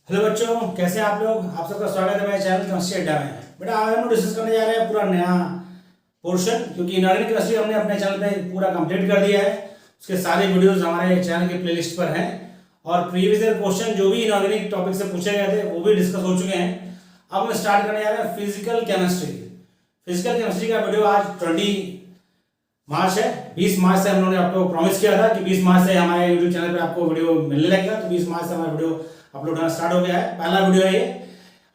Hello बच्चों, कैसे हैं आप लोग। आप सबका स्वागत है मेरे चैनल केमिस्ट्री अड्डा में। बेटा आज हम डिस्कस करने जा रहे हैं पूरा नया पोर्शन, क्योंकि इनऑर्गेनिक केमिस्ट्री हमने अपने चैनल पे पूरा कंप्लीट कर दिया है। उसके सारे वीडियोस हमारे चैनल के प्लेलिस्ट पर हैं और प्रीवियस ईयर क्वेश्चन जो भी इनऑर्गेनिक टॉपिक से पूछे गए थे वो भी डिस्कस हो चुके हैं। अब हम स्टार्ट करने जा रहे हैं फिजिकल केमिस्ट्री। फिजिकल केमिस्ट्री का वीडियो आज 20 मार्च है। 20 मार्च से हम लोगों ने आपको प्रॉमिस किया था कि 20 मार्च से हमारे यूट्यूब चैनल पे आपको वीडियो मिलने लगेगा, तो 20 मार्च से हमारा वीडियो अपलोड होना स्टार्ट हो गया है। पहला वीडियो है ये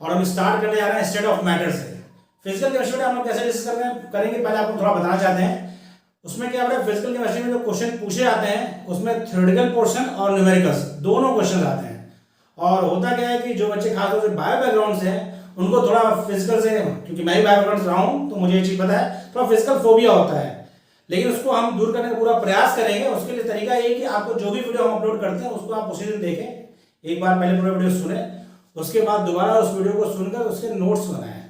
और हम स्टार्ट करने जा रहे हैं स्टेट ऑफ मैटर से। फिजिकल केमिस्ट्री में हम लोग कैसे डिस्कस करेंगे पहले आपको थोड़ा बताना चाहते हैं। उसमें क्या है, फिजिकल केमिस्ट्री में जो क्वेश्चन पूछे जाते हैं उसमें थ्योरेटिकल पोर्शन और न्यूमेरिकल्स दोनों क्वेश्चन आते हैं। और होता क्या है कि जो बच्चे खासतौर से बायो बैकग्राउंड से हैं उनको थोड़ा फिजिकल से, क्योंकि मैं भी बायो बैकग्राउंड से रहा हूँ तो मुझे ये चीज़ पता है, थोड़ा फिजिकल फोबिया होता है, लेकिन उसको हम दूर करने का पूरा प्रयास करेंगे। उसके लिए तरीका ये कि आपको जो भी वीडियो हम अपलोड करते हैं उसको आप उसी दिन देखें, एक बार पहले पूरा वीडियो सुने, उसके बाद दोबारा उस वीडियो को सुनकर उसके नोट्स बनाएं।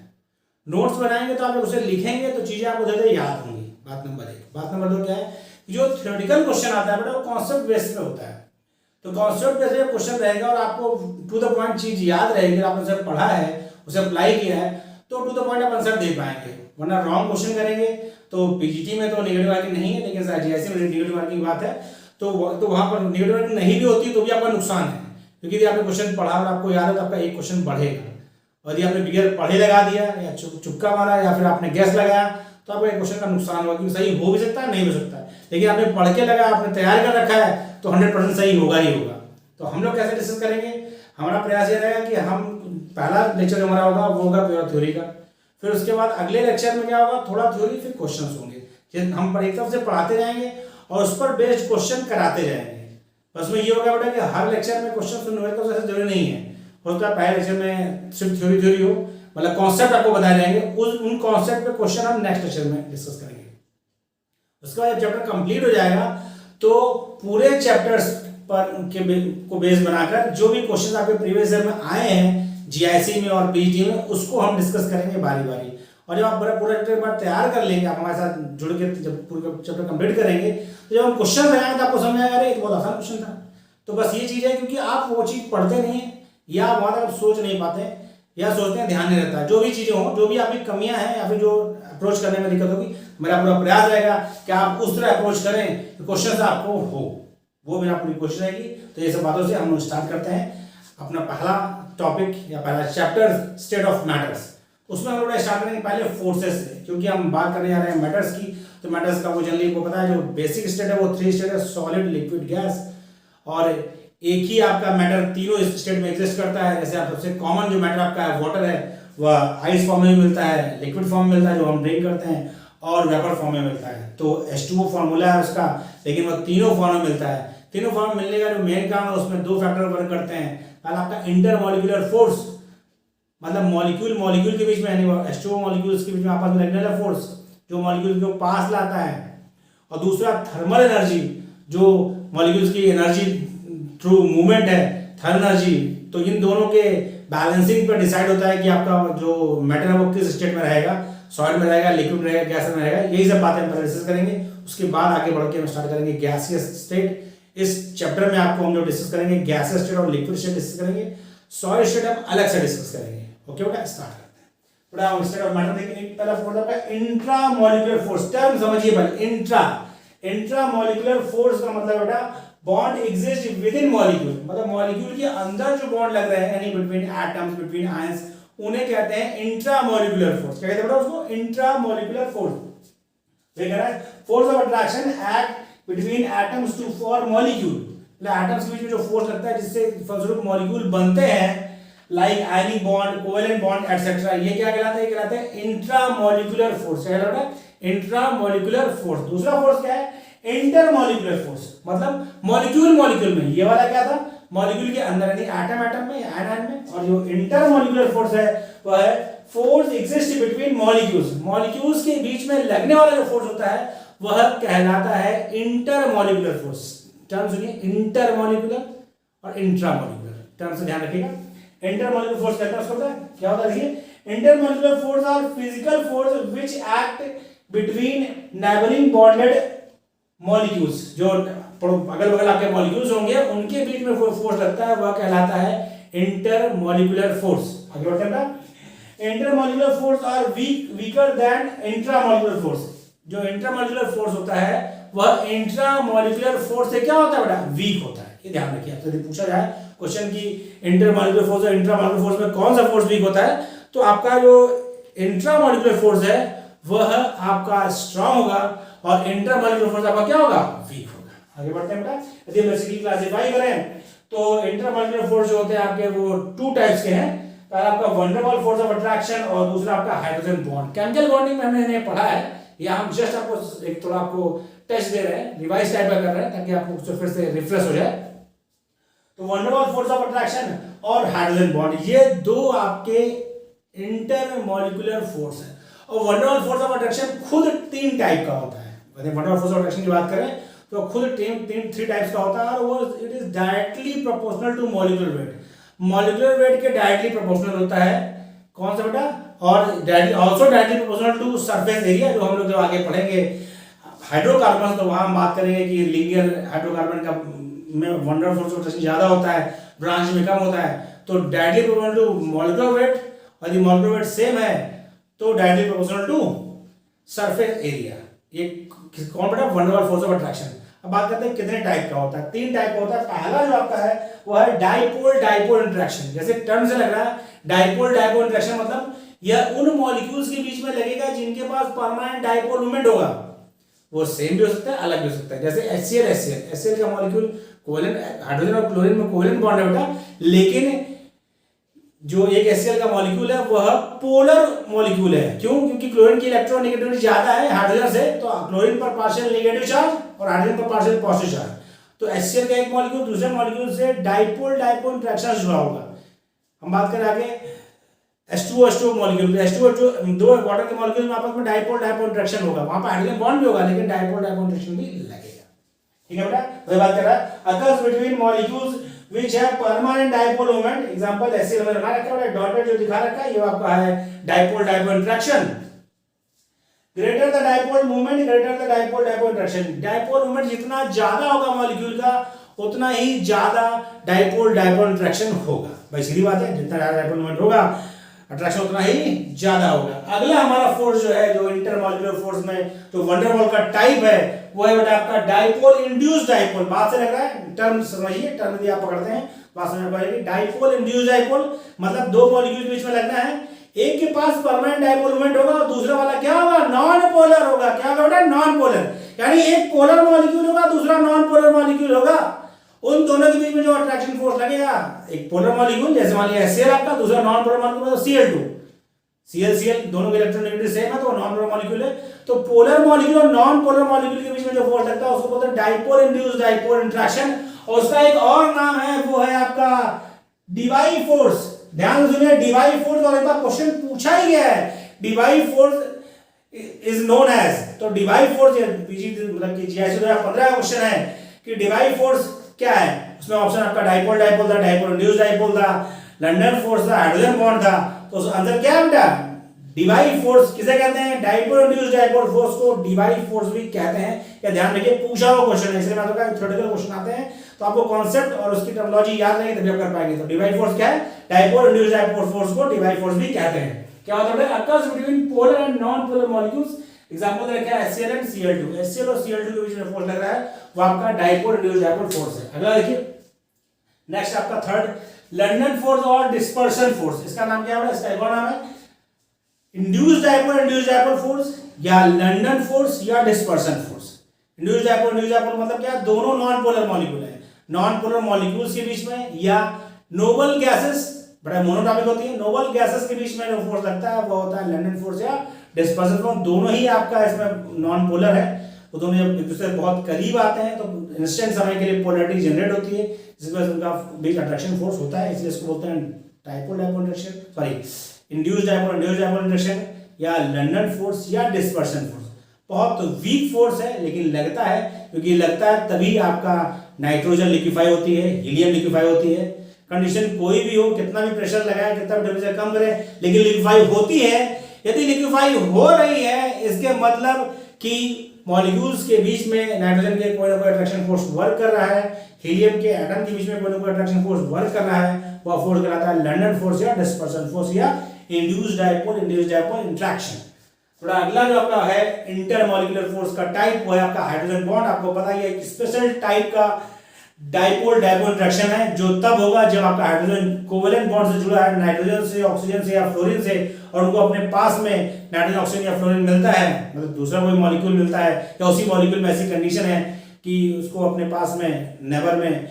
नोट्स बनाएंगे तो आप उसे लिखेंगे तो चीज़ें आपको धीरे याद होंगी। बात नंबर 1। बात नंबर 2 क्या है, जो थ्योरेटिकल क्वेश्चन आता है बेटा वो कॉन्सेप्ट बेस पे होता है। तो कॉन्सेप्ट बेस पे क्वेश्चन रहेगा और आपको टू द पॉइंट चीज याद रहेगी, आपने उसे पढ़ा है, उसे अप्लाई किया है तो टू द पॉइंट आप आंसर दे पाएंगे। वरना रॉन्ग क्वेश्चन करेंगे तो पीजीटी में तो नेगेटिव मार्किंग नहीं है, लेकिन जीआईसी में नेगेटिव मार्किंग की बात है तो वहां पर नेगेटिव मार्किंग नहीं भी होती तो भी आपका नुकसान है, क्योंकि यदि आपने क्वेश्चन पढ़ा और आपको याद है तो आपका एक क्वेश्चन बढ़ेगा। और यदि आपने बिगर पढ़े लगा दिया या चुक्का मारा या फिर आपने गैस लगाया तो आपका एक क्वेश्चन का नुकसान होगा, क्योंकि सही हो भी सकता है नहीं हो सकता है, लेकिन आपने पढ़ के लगा, आपने तैयार कर रखा है तो 100% सही होगा ही होगा। तो हम लोग कैसे डिस्कस करेंगे, हमारा प्रयास ये रहेगा कि हम पहला लेक्चर हमारा होगा वो होगा प्योर थ्योरी का, फिर उसके बाद अगले लेक्चर में क्या होगा, थोड़ा थ्योरी फिर क्वेश्चंस होंगे। हम एक तरफ से पढ़ाते जाएंगे और उस पर बेस्ड क्वेश्चन कराते जाएंगे। बस में ये होगा बेटा कि हर लेक्चर में क्वेश्चन तो न्यूमेरिकल ऐसा जरूरी नहीं है, होता है पहले लेक्चर में सिर्फ थ्योरी हो, मतलब कॉन्सेप्ट आपको बताए जाएंगे, उन कॉन्सेप्ट पे क्वेश्चन हम नेक्स्ट लेक्चर में डिस्कस करेंगे। उसके बाद जब चैप्टर कंप्लीट हो जाएगा तो पूरे चैप्टर्स पर को बेस बनाकर जो भी क्वेश्चन आपके प्रीवियस ईयर में आए हैं जीआईसी में और पीजीटी में उसको हम डिस्कस करेंगे बारी बारी। और जब आप पूरा एक बार तैयार कर लेंगे, आप हमारे साथ जुड़ के जब पूरा चैप्टर कंप्लीट करेंगे तो जब हम क्वेश्चन लगाएंगे तो आपको समझ आएगा अरे ये तो बहुत आसान क्वेश्चन था। तो बस ये चीज़ है, क्योंकि आप वो चीज़ पढ़ते नहीं है या वहाँ तक आप सोच नहीं पाते या सोचते हैं ध्यान नहीं रहता है। जो भी चीज़ें हों, जो भी आपकी कमियां हैं या फिर जो अप्रोच करने में दिक्कत होगी, मेरा पूरा प्रयास रहेगा कि आप उस तरह अप्रोच करें कि क्वेश्चन आपको हो, वो मेरा पूरी कोशिश रहेगी। तो ये सब बातों से हम लोग स्टार्ट करते हैं अपना पहला टॉपिक या पहला चैप्टर स्टेट ऑफ मैटर्स। उसमें हम लोग स्टार्ट करेंगे पहले फोर्सेस से, क्योंकि हम बात करने जा रहे हैं मैटर्स की। तो मैटर्स का वो जनरली को पता है, जो बेसिक स्टेट है वो 3 स्टेट है, सॉलिड लिक्विड गैस। और एक ही आपका मैटर तीनों स्टेट में एग्जिस्ट करता है। जैसे आप सबसे कॉमन जो मैटर आपका है वाटर है, वह आइस फॉर्म में मिलता है, लिक्विड फॉर्म में मिलता है जो हम ड्रिंक करते हैं, और वेपर फॉर्म में मिलता है। तो H2O फॉर्मूला है उसका, लेकिन वह तीनों फॉर्म में मिलता है। तीनों फॉर्म मिलने का जो मेन काम है उसमें 2 फैक्टर वर्क करते हैं। पहला आपका इंटरमॉलिक्यूलर फोर्स, मतलब मॉलिक्यूल के बीच में, यानी H2O मॉलिक्यूल्स के बीच में आपस में लगने वाला फोर्स जो मॉलिक्यूल को पास लाता है। और दूसरा थर्मल एनर्जी, जो मॉलिक्यूल्स की एनर्जी थ्रू मूवमेंट है, थर्मल एनर्जी। तो इन दोनों के बैलेंसिंग पर डिसाइड होता है कि आपका जो मैटर है वो किस स्टेट में रहेगा, सॉलिड में रहेगा, लिक्विड में रहेगा, गैस में रहेगा। यही सब बातें हम पहले डिस्कस करेंगे। उसके बाद आगे बढ़ के हम स्टार्ट करेंगे गैसियस स्टेट। इस चैप्टर में आपको हम जो डिस्कस करेंगे गैसियस स्टेट और लिक्विड स्टेट डिस्कस करेंगे, सॉलिड स्टेट हम अलग से डिस्कस करेंगे। ओके बेटा, स्टार्ट करते हैं। थोड़ा हम स्टेट ऑफ मैटर देखेंगे। पहला फोर्स आपका इंट्रामॉलिक्यूलर फोर्स। टर्म समझिए पहले, इंट्रामॉलिक्यूलर फोर्स का मतलब बेटा bond exist with in molecule, मतलब मॉलिक्यूल के अंदर जो बॉन्ड लग रहे हैं यानी बिटवीन एटम्स, बिटवीन आयंस, उन्हें कहते हैं इंट्रामॉलिक्यूलर फोर्स। क्या कहते हैं बेटा उसको? Intramolecular force. ये कह रहा है force of attraction act between atoms to for molecule, मतलब एटम्स के बीच में जो फोर्स लगता है जिससे फलस्वरूप मॉलिक्यूल बनते हैं, like ionic bond, covalent bond etcetera. ये क्या कहलाता है? ये कहलाता है इंट्रामॉलिक्यूलर फोर्स। क्या कहलाता है? Intramolecular force. दूसरा फोर्स क्या है? इंटरमॉलिक्यूलर फोर्स, मतलब मॉलिक्यूल में। ये वाला क्या था? मॉलिक्यूल के अंदर यानी एटम में या आयन में। और जो इंटरमॉलिक्यूलर फोर्स है वह है फोर्स एग्जिस्ट बिटवीन मॉलिक्यूल्स के बीच में लगने वाला जो फोर्स होता है वह कहलाता है इंटरमॉलिक्यूलर फोर्स। टर्म सुनिए, इंटरमॉलिक्यूलर और इंट्रामॉलिक्यूलर, टर्म से ध्यान रखिएगा। इंटरमॉलिक्यूलर फोर्स कहते हैं उसको, पता है क्या होता है? देखिए, intermolecular force are physical force which act between neighbouring bonded molecules. जो अगल बगल आपके मॉलिक्यूल्स होंगे उनके बीच में फोर्स लगता है वह कहलाता है इंटरमॉलिक्यूलर फोर्स। आगे बढ़ते हैं। Intermolecular force are weaker than intramolecular force. जो इंटरमॉलिक्यूलर फोर्स होता है वह इंट्रामॉलिक्यूलर फोर्स से क्या होता है बेटा, वीक होता है। ये ध्यान रखिए, आपसे पूछा जाए क्वेश्चन की इंटरमॉलिक्यूलर फोर्स और इंट्रामॉलिक्यूलर फोर्स में कौन सा फोर्स वीक होता है, तो आपका जो इंट्रामॉलिक्यूलर फोर्स है वह आपका स्ट्रांग होगा और इंटरमॉलिक्यूलर फोर्स आपका क्या होगा, वीक होगा। आगे बढ़ते हैं बेटा। यदि हम बेसिकली क्लासिफाई करें तो इंटरमॉलिक्यूलर फोर्स जो होते हैं आपके वो टू टाइप्स के हैं। पहला आपका van der Waals force of attraction और दूसरा आपका हाइड्रोजन बॉन्ड। केमिकल बॉन्डिंग में हमने पढ़ा है, या हम जस्ट आपको एक थोड़ा आपको टेस्ट दे रहे हैं, रिवाइज टाइप का कर रहे हैं ताकि आपको फिर से रिफ्रेश हो जाए। तो van der Waals force of attraction और हाइड्रोजन बॉन्ड, ये दो आपके इंटरमॉलिक्यूलर फोर्स है। और van der Waals force of attraction खुद तीन टाइप का होता है। Van der Waals force of attraction की बात करें तो खुद थ्री टाइप्स का होता है और वो it is directly proportional to molecular weight. Molecular weight के डायरेक्टली प्रोपोर्शनल होता है। कौन सा बेटा, और also directly proportional to surface area, जो हम लोग जब आगे पढ़ेंगे हाइड्रोकार्बन तो वहां हम बात करेंगे कि लीनियर हाइड्रोकार्बन का में van der force of attraction ज्यादा होता है, ब्रांच में कम होता है। तो directly proportional to molecular weight, और यदि मॉलिक्यूलर वेट सेम है तो directly proportional to surface area. ये कौन बेटा, van der Waals force of attraction. अब बात करते हैं कितने टाइप का होता है। तीन टाइप का होता है। पहला जो आपका है वो है डाइपोल डाइपोल इंटरेक्शन। जैसे टर्म से लग रहा है डाइपोल डाइपोल इंटरेक्शन, मतलब यह उन मॉलिक्यूल्स के बीच में लगेगा जिनके पास परमानेंट डाइपोल मोमेंट होगा। वो सेम भी हो सकता है, अलग भी हो सकता है। जैसे HCl का मॉलिक्यूल कोवेलेंट, हाइड्रोजन और क्लोरीन में कोवेलेंट बॉन्ड है बेटा, लेकिन जो एक HCl का मॉलिक्यूल है वह पोलर मॉलिक्यूल है। क्यों? क्योंकि क्लोरीन की इलेक्ट्रोनेगेटिविटी ज्यादा है हाइड्रोजन से, तो क्लोरीन पर पार्शियल नेगेटिव चार्ज और हाइड्रोजन पर पार्शियल पॉजिटिव चार्ज। तो HCl का एक मॉलिक्यूल दूसरे मॉलिक्यूल से डाइपोल डाइपोल इंटरेक्शन जुड़ा होगा। हम बात करें आगे H2O मॉलिक्यूल, H2O दो वाटर के मॉलिक्यूल में आपस में डाइपोल डाइपोल इंटरेक्शन होगा। वहां पर हाइड्रोजन बॉन्ड भी होगा लेकिन डाइपोल डाइपोल इंटरेक्शन भी लगेगा। ठीक है बेटा, वही बात कर रहा है। Occurs between molecules which have permanent dipole moment, example HCl में रखा रखा है, डॉटेड जो दिखा रखा है ये आपका है dipole dipole interaction. Greater the dipole movement greater the dipole dipole interaction. Dipole movement जितना ज्यादा होगा मॉलिक्यूल का उतना ही ज्यादा डाइपोल डाइपोल इंटरेक्शन होगा। भाई सीधी बात है, जितना ज्यादा डाइपोल मूवमेंट होगा अट्रैक्शन उतना ही ज्यादा होगा। अगला हमारा फोर्स जो है, जो इंटरमॉलिक्यूलर फोर्स में जो वैन डर वाल्स का टाइप है वो है बेटा आपका डाइपोल इंड्यूस्ड डाइपोल। बात से लग रहा है, टर्म समझिए, टर्म यदि आप पकड़ते हैं बात समझ में आएगी। डाइपोल इंड्यूस्ड डाइपोल मतलब दो मॉलिक्यूल के बीच में लगना है, एक के पास परमानेंट डाइपोल मोमेंट होगा और दूसरा वाला क्या होगा, नॉन पोलर होगा। क्या होगा बेटा, नॉन पोलर, यानी एक पोलर मॉलिक्यूल होगा दूसरा नॉन पोलर मॉलिक्यूल होगा। उन दोनों के बीच में जो अट्रैक्शन फोर्स लगेगा, एक पोलर मॉलिक्यूल जैसे मान लिया HCl आपका, दूसरा non polar molecule Cl2, Cl दोनों के इलेक्ट्रोनेगेटिविटी सेम है तो नॉन पोलर मॉलिक्यूल है। तो पोलर मॉलिक्यूल और नॉन पोलर मॉलिक्यूल के बीच में जो फोर्स लगता है उसको बोलते हैं डाइपोल इंड्यूस्ड डाइपोल इंटरेक्शन। और उसका एक और नाम है वो है आपका डिवाई फोर्स। ध्यान से सुनिए, डिवाई फोर्स और एक बार क्वेश्चन पूछा ही गया है, Dibai force is known as. तो डिवाई फोर्स मतलब कि GIS 2015 का क्वेश्चन है कि डिवाई फोर्स क्या है। उसमें ऑप्शन आपका डाइपोल डाइपोल था, डाइपोल इंड्यूस्ड डाइपोल था, लंडन फोर्स था, हाइड्रोजन बॉन्ड था। तो उस अंदर क्या है बेटा, डिवाई फोर्स किसे कहते हैं, डाइपोल इंड्यूस्ड डाइपोल फोर्स को डिवाई फोर्स भी कहते हैं। या ध्यान रखिए, पूछा हुआ क्वेश्चन है, इसलिए मैं तो कहा थ्योरेटिकल क्वेश्चन आते हैं तो आपको कॉन्सेप्ट और उसकी टर्मिनोलॉजी याद रहेगी तभी आप कर पाएंगे। तो डिवाई फोर्स क्या है, डाइपोल इंड्यूस्ड डाइपोल फोर्स को डिवाई फोर्स भी कहते हैं। क्या होता है, occurs between polar and non polar molecules. Example दे रखा है HCl एंड Cl2। HCl और Cl2 के बीच में फोर्स लग रहा है वो आपका डाइपोल इंड्यूस्ड डाइपोल फोर्स है। अगला देखिए, नेक्स्ट आपका थर्ड, लंडन फोर्स और डिस्पर्सन फोर्स। इसका नाम क्या है, इसका एक और नाम है इंड्यूस्ड डाइपोल फोर्स या लंडन फोर्स या डिस्पर्सन फोर्स। इंड्यूस्ड डाइपोल मतलब क्या, दोनों नॉन पोलर मॉलिक्यूल है, नॉन पोलर मॉलिक्यूल्स के बीच में या नोबल गैसेस, बड़ा मोनोटॉपिक होती है, नोबल गैसेस के बीच में जो फोर्स लगता है वो होता है लंडन फोर्स या डिस्पर्सन फोर्स। दोनों ही आपका इसमें नॉन पोलर है, तो दोनों जब एक दूसरे बहुत करीब आते हैं तो इंस्टेंट समय के लिए पोलैरिटी जनरेट होती है, जिसकी वजह से उनका बीच अट्रैक्शन फोर्स होता है, इसलिए इसको बोलते हैं dipole dipole interaction, sorry induced dipole interaction या लंडन फोर्स या डिस्पर्सन फोर्स। बहुत वीक फोर्स है लेकिन लगता है, क्योंकि लगता है तभी आपका नाइट्रोजन लिक्विफाई होती है, हीलियम लिक्विफाई होती है। कंडीशन कोई भी हो, कितना भी प्रेशर लगाए, कितना भी टेम्परेचर कम करें, लेकिन लिक्विफाई होती है। यदि लिक्विफाई हो रही है इसके मतलब कि मॉलिक्यूल्स के बीच में नाइट्रोजन के कोई ना कोई अट्रैक्शन फोर्स वर्क कर रहा है, हीलियम के एटम के बीच में कोई ना कोई अट्रैक्शन फोर्स वर्क कर रहा है, वह फोर्स कहलाता है लंडन फोर्स या डिस्पर्सन फोर्स या इंड्यूस्ड डायपोल इंट्रैक्शन। थोड़ा अगला जो आपका है इंटरमॉलिक्यूलर फोर्स का टाइप, वो है आपका हाइड्रोजन बॉन्ड। आपको पता ही है एक स्पेशल टाइप का डायपोल डायपोल इंट्रैक्शन है जो तब होगा जब आपका हाइड्रोजन कोवेलेंट बॉन्ड से जुड़ा है नाइट्रोजन से, ऑक्सीजन से या फ्लोरीन से, और उनको अपने पास में नाइट्रोजन, ऑक्सीजन या फ्लोरीन मिलता है, मतलब दूसरा कोई मॉलिक्यूल मिलता है, या उसी मॉलिक्यूल में ऐसी कंडीशन है कि उसको अपने पास में नेबर में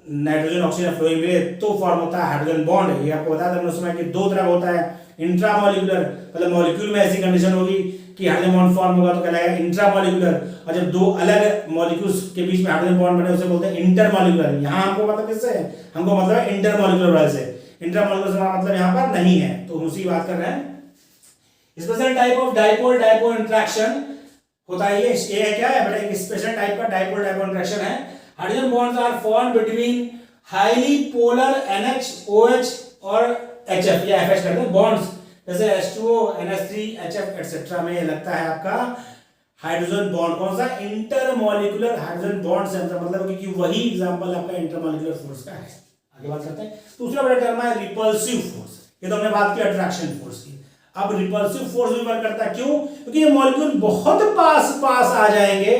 नाइट्रोजन, ऑक्सीजन, फ्लोरीन मिले, तो फॉर्म होता है हाइड्रोजन बॉन्ड। ये आपको बताया था मैंने उसमें कि दो तरह होता है, इंट्रामॉलिक्यूलर मतलब मॉलिक्यूल में ऐसी कंडीशन होगी कि हाइड्रोजन बॉन्ड फॉर्म होगा तो कहलाएगा इंट्रामॉलिक्यूलर, और जब दो अलग मॉलिक्यूल्स के बीच में हाइड्रोजन बॉन्ड बने उसे बोलते हैं इंटरमॉलिक्यूलर। यहाँ हमको मतलब किससे है, हमको मतलब है इंटरमॉलिक्यूलर वाले से, इंट्रामॉलिक्यूलर से मतलब यहाँ पर नहीं है, तो उसी बात कर रहे हैं। Special type of dipole dipole interaction होता है ये क्या है बेटा, एक स्पेशल टाइप का डायपोल डायपोल इंट्रैक्शन है। Hydrogen bonds are formed between highly polar NH OH और HF या FH करते हैं बॉन्ड्स, जैसे H2O NH3 HF एक्सेट्रा में लगता है आपका हाइड्रोजन बॉन्ड। कौन सा, इंटरमॉलिक्यूलर हाइड्रोजन बॉन्ड से मतलब क्योंकि वही एग्जांपल आपका इंटरमॉलिक्यूलर फोर्स का है। आगे बात करते हैं। दूसरा बड़ा टर्म है रिपल्सिव फोर्स। ये तो हमने बात की अट्रैक्शन फोर्स की, अब रिपल्सिव फोर्स भी वर्क करता है। क्यों, क्योंकि ये मॉलिक्यूल बहुत पास पास आ जाएंगे,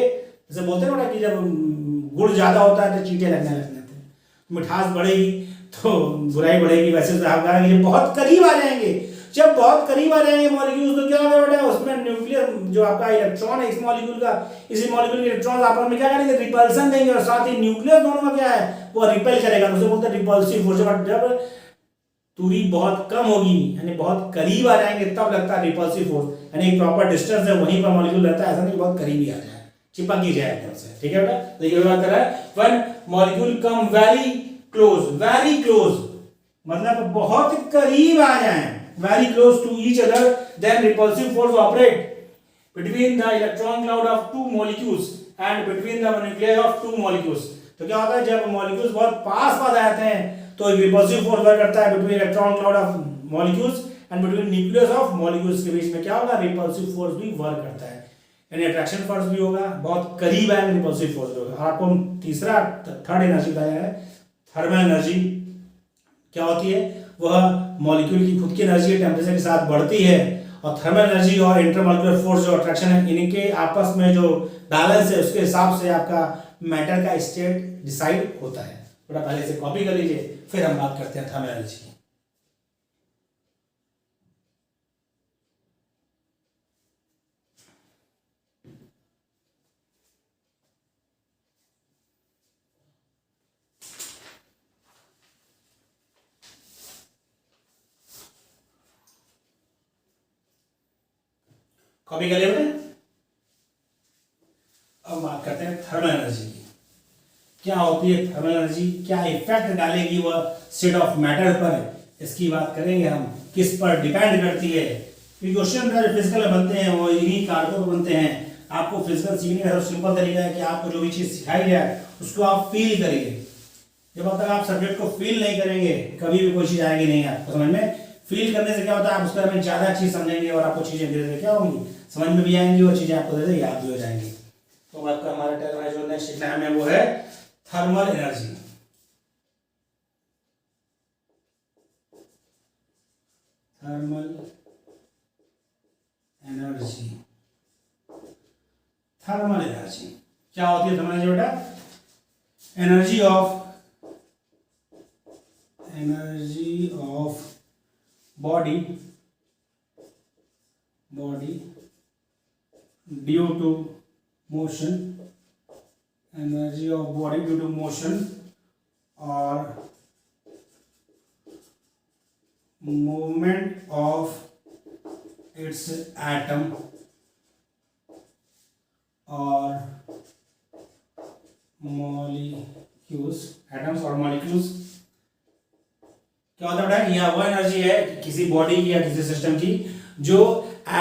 जैसे बोलते हैं ना कि जब गुड़ ज्यादा होता है तो चींटे लगने लगते हैं, मिठास बढ़ेगी तो बुराई बढ़ेगी, वैसे तो ये बहुत करीब आ जाएंगे। जब बहुत करीब आ जाएंगे मॉलिक्यूल तो क्या होगा बेटा, उसमें न्यूक्लियर जो आपका इलेक्ट्रॉन है इस मॉलिक्यूल का, इसी मॉलिक्यूल के इलेक्ट्रॉन आपस में क्या करेंगे, रिपल्सन देंगे, और साथ ही न्यूक्लियस दोनों में क्या है, वो रिपेल करेगा, तो उसे बोलते हैं रिपल्सिव फोर्स। जब दूरी बहुत कम होगी यानी बहुत करीब आ जाएंगे तब लगता है रिपल्सिव फोर्स, यानी एक प्रॉपर डिस्टेंस है वहीं पर मॉलिक्यूल रहता है, ऐसा नहीं बहुत करीब ही आ जाए, चिपक ही जाए एकदम से। ठीक है बेटा, तो ये बात कर रहा है when molecule come very close मतलब बहुत करीब आ जाए, very close to each other, then repulsive force operate between the electron cloud of two molecules and between the nuclei of two molecules। तो क्या होता है, जब मॉलिक्यूल्स बहुत पास पास आते हैं तो एक रिपल्सिव फोर्स वर्क करता है between electron cloud of molecules and between nucleus of molecules के बीच में क्या होगा, रिपल्सिव फोर्स भी वर्क करता है, यानी अट्रैक्शन फोर्स भी होगा, बहुत करीब आएंगे रिपल्सिव फोर्स भी होगा। आपको तीसरा थर्ड एनर्जी बताया है थर्मल एनर्जी। क्या होती है, वह मॉलिक्यूल की खुद की एनर्जी टेम्परेचर के साथ बढ़ती है, और थर्मल एनर्जी और इंटरमॉलिक्यूलर फोर्स जो अट्रैक्शन है इनके आपस में जो बैलेंस है उसके हिसाब से आपका मैटर का स्टेट डिसाइड होता है। थोड़ा पहले से कॉपी कर लीजिए, फिर हम बात करते हैं थर्मल एनर्जी की। कॉपी कर लिया बेटा। अब बात करते हैं थर्मल एनर्जी की। क्या होती है थर्मल एनर्जी, क्या इफेक्ट डालेगी वह स्टेट ऑफ मैटर पर, इसकी बात करेंगे हम, किस पर डिपेंड करती है। क्वेश्चन जो फिजिकल में बनते हैं वो इन्हीं कारकों पर बनते हैं। आपको फिजिकल सीखने का सबसे सिंपल तरीका है कि आपको जो भी चीज सिखाई जाए उसको आप फील करिए। जब तक आप सब्जेक्ट को फील नहीं करेंगे कभी भी कोई चीज आएगी नहीं आपको समझ में। फील करने से क्या होता है, आप उसके बारे में ज्यादा चीज समझेंगे और आपको चीजें धीरे धीरे क्या होंगी, समझ में भी आएंगी और चीजें आपको धीरे याद भी हो जाएंगी। तो आपका हमारा टर्म है जो नेक्स्ट सीखना है वो है thermal energy. Thermal energy, thermal energy क्या होती है थर्मल एनर्जी बेटा, energy of body due to motion, energy of body due to motion और मूवमेंट ऑफ इट्स एटम और मॉलिक्यूल्स, एटम्स और मॉलिक्यूल्स। क्या होता है, यह वह एनर्जी है किसी बॉडी की या किसी सिस्टम की जो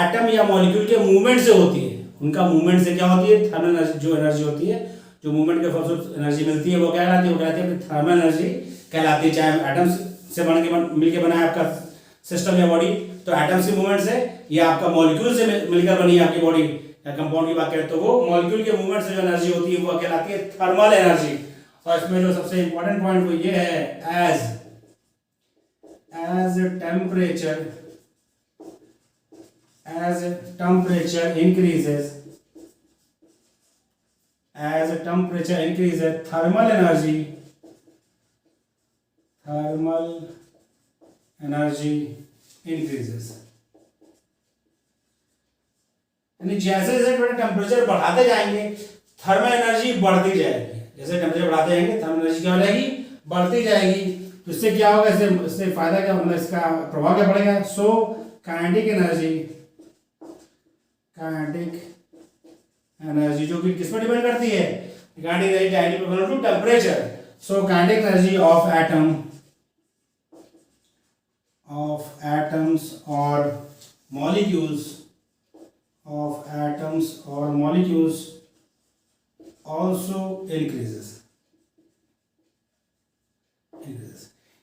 एटम या मॉलिक्यूल के मूवमेंट से होती है। उनका मूवमेंट से क्या होती है, थर्मल एनर्जी जो एनर्जी होती है, जो मूवमेंट के फलस्वरूप एनर्जी मिलती है वो क्या कहलाती है, वो कहलाती है थर्मल एनर्जी कहलाती है। चाहे एटम्स से मिलकर बना है आपका सिस्टम या बॉडी, तो एटम्स के मूवमेंट से, या आपका मॉलिक्यूल से मिलकर बनी है आपकी बॉडी या कंपाउंड की बात करें तो वो मॉलिक्यूल के मूवमेंट से जो एनर्जी होती है वो कहलाती है थर्मल एनर्जी। और इसमें जो सबसे इंपॉर्टेंट पॉइंट वो ये है, as temperature increases, thermal energy increases. यानी जैसे जैसे टेम्परेचर बढ़ाते जाएंगे थर्मल एनर्जी बढ़ती जाएगी। जैसे टेम्परेचर बढ़ाते जाएंगे थर्मल एनर्जी क्या हो जाएगी, बढ़ती जाएगी। तो इससे क्या होगा, इससे फायदा क्या, मतलब इसका प्रभाव क्या पड़ेगा। सो काइनेटिक एनर्जी जो कि किस पर डिपेंड करती है, kinetic energy directly proportional to temperature. So kinetic energy of atoms or molecules also increases।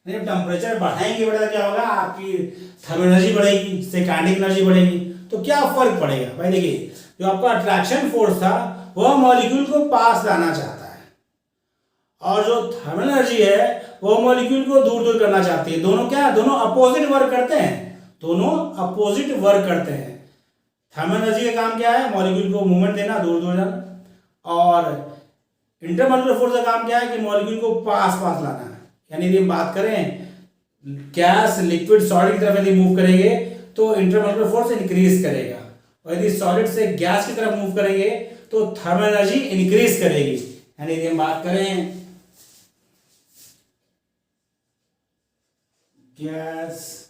जब टेम्परेचर बढ़ाएंगे बढ़ेगा क्या होगा, आपकी थर्मल एनर्जी बढ़ेगी, इससे काइनेटिक एनर्जी बढ़ेगी। तो क्या फर्क पड़ेगा भाई, देखिए जो आपका अट्रैक्शन फोर्स था वह मॉलिक्यूल को पास लाना चाहता है, और जो थर्मल एनर्जी है वो मॉलिक्यूल को दूर दूर करना चाहती है। दोनों अपोजिट वर्क करते हैं। थर्मल एनर्जी का काम क्या है, मॉलिक्यूल को मूवमेंट देना, दूर दूर जाना, और इंटरमॉलिक्यूलर फोर्स का काम क्या है कि मॉलिक्यूल को पास लाना। यानी यदि हम बात करें गैस लिक्विड सॉलिड की तरफ यदि मूव करेंगे तो इंटरमॉलिक्यूलर फोर्स इंक्रीज करेगा, और यदि सॉलिड से गैस की तरफ मूव करेंगे तो थर्मल एनर्जी इंक्रीज करेगी। यानी यदि हम बात करें गैस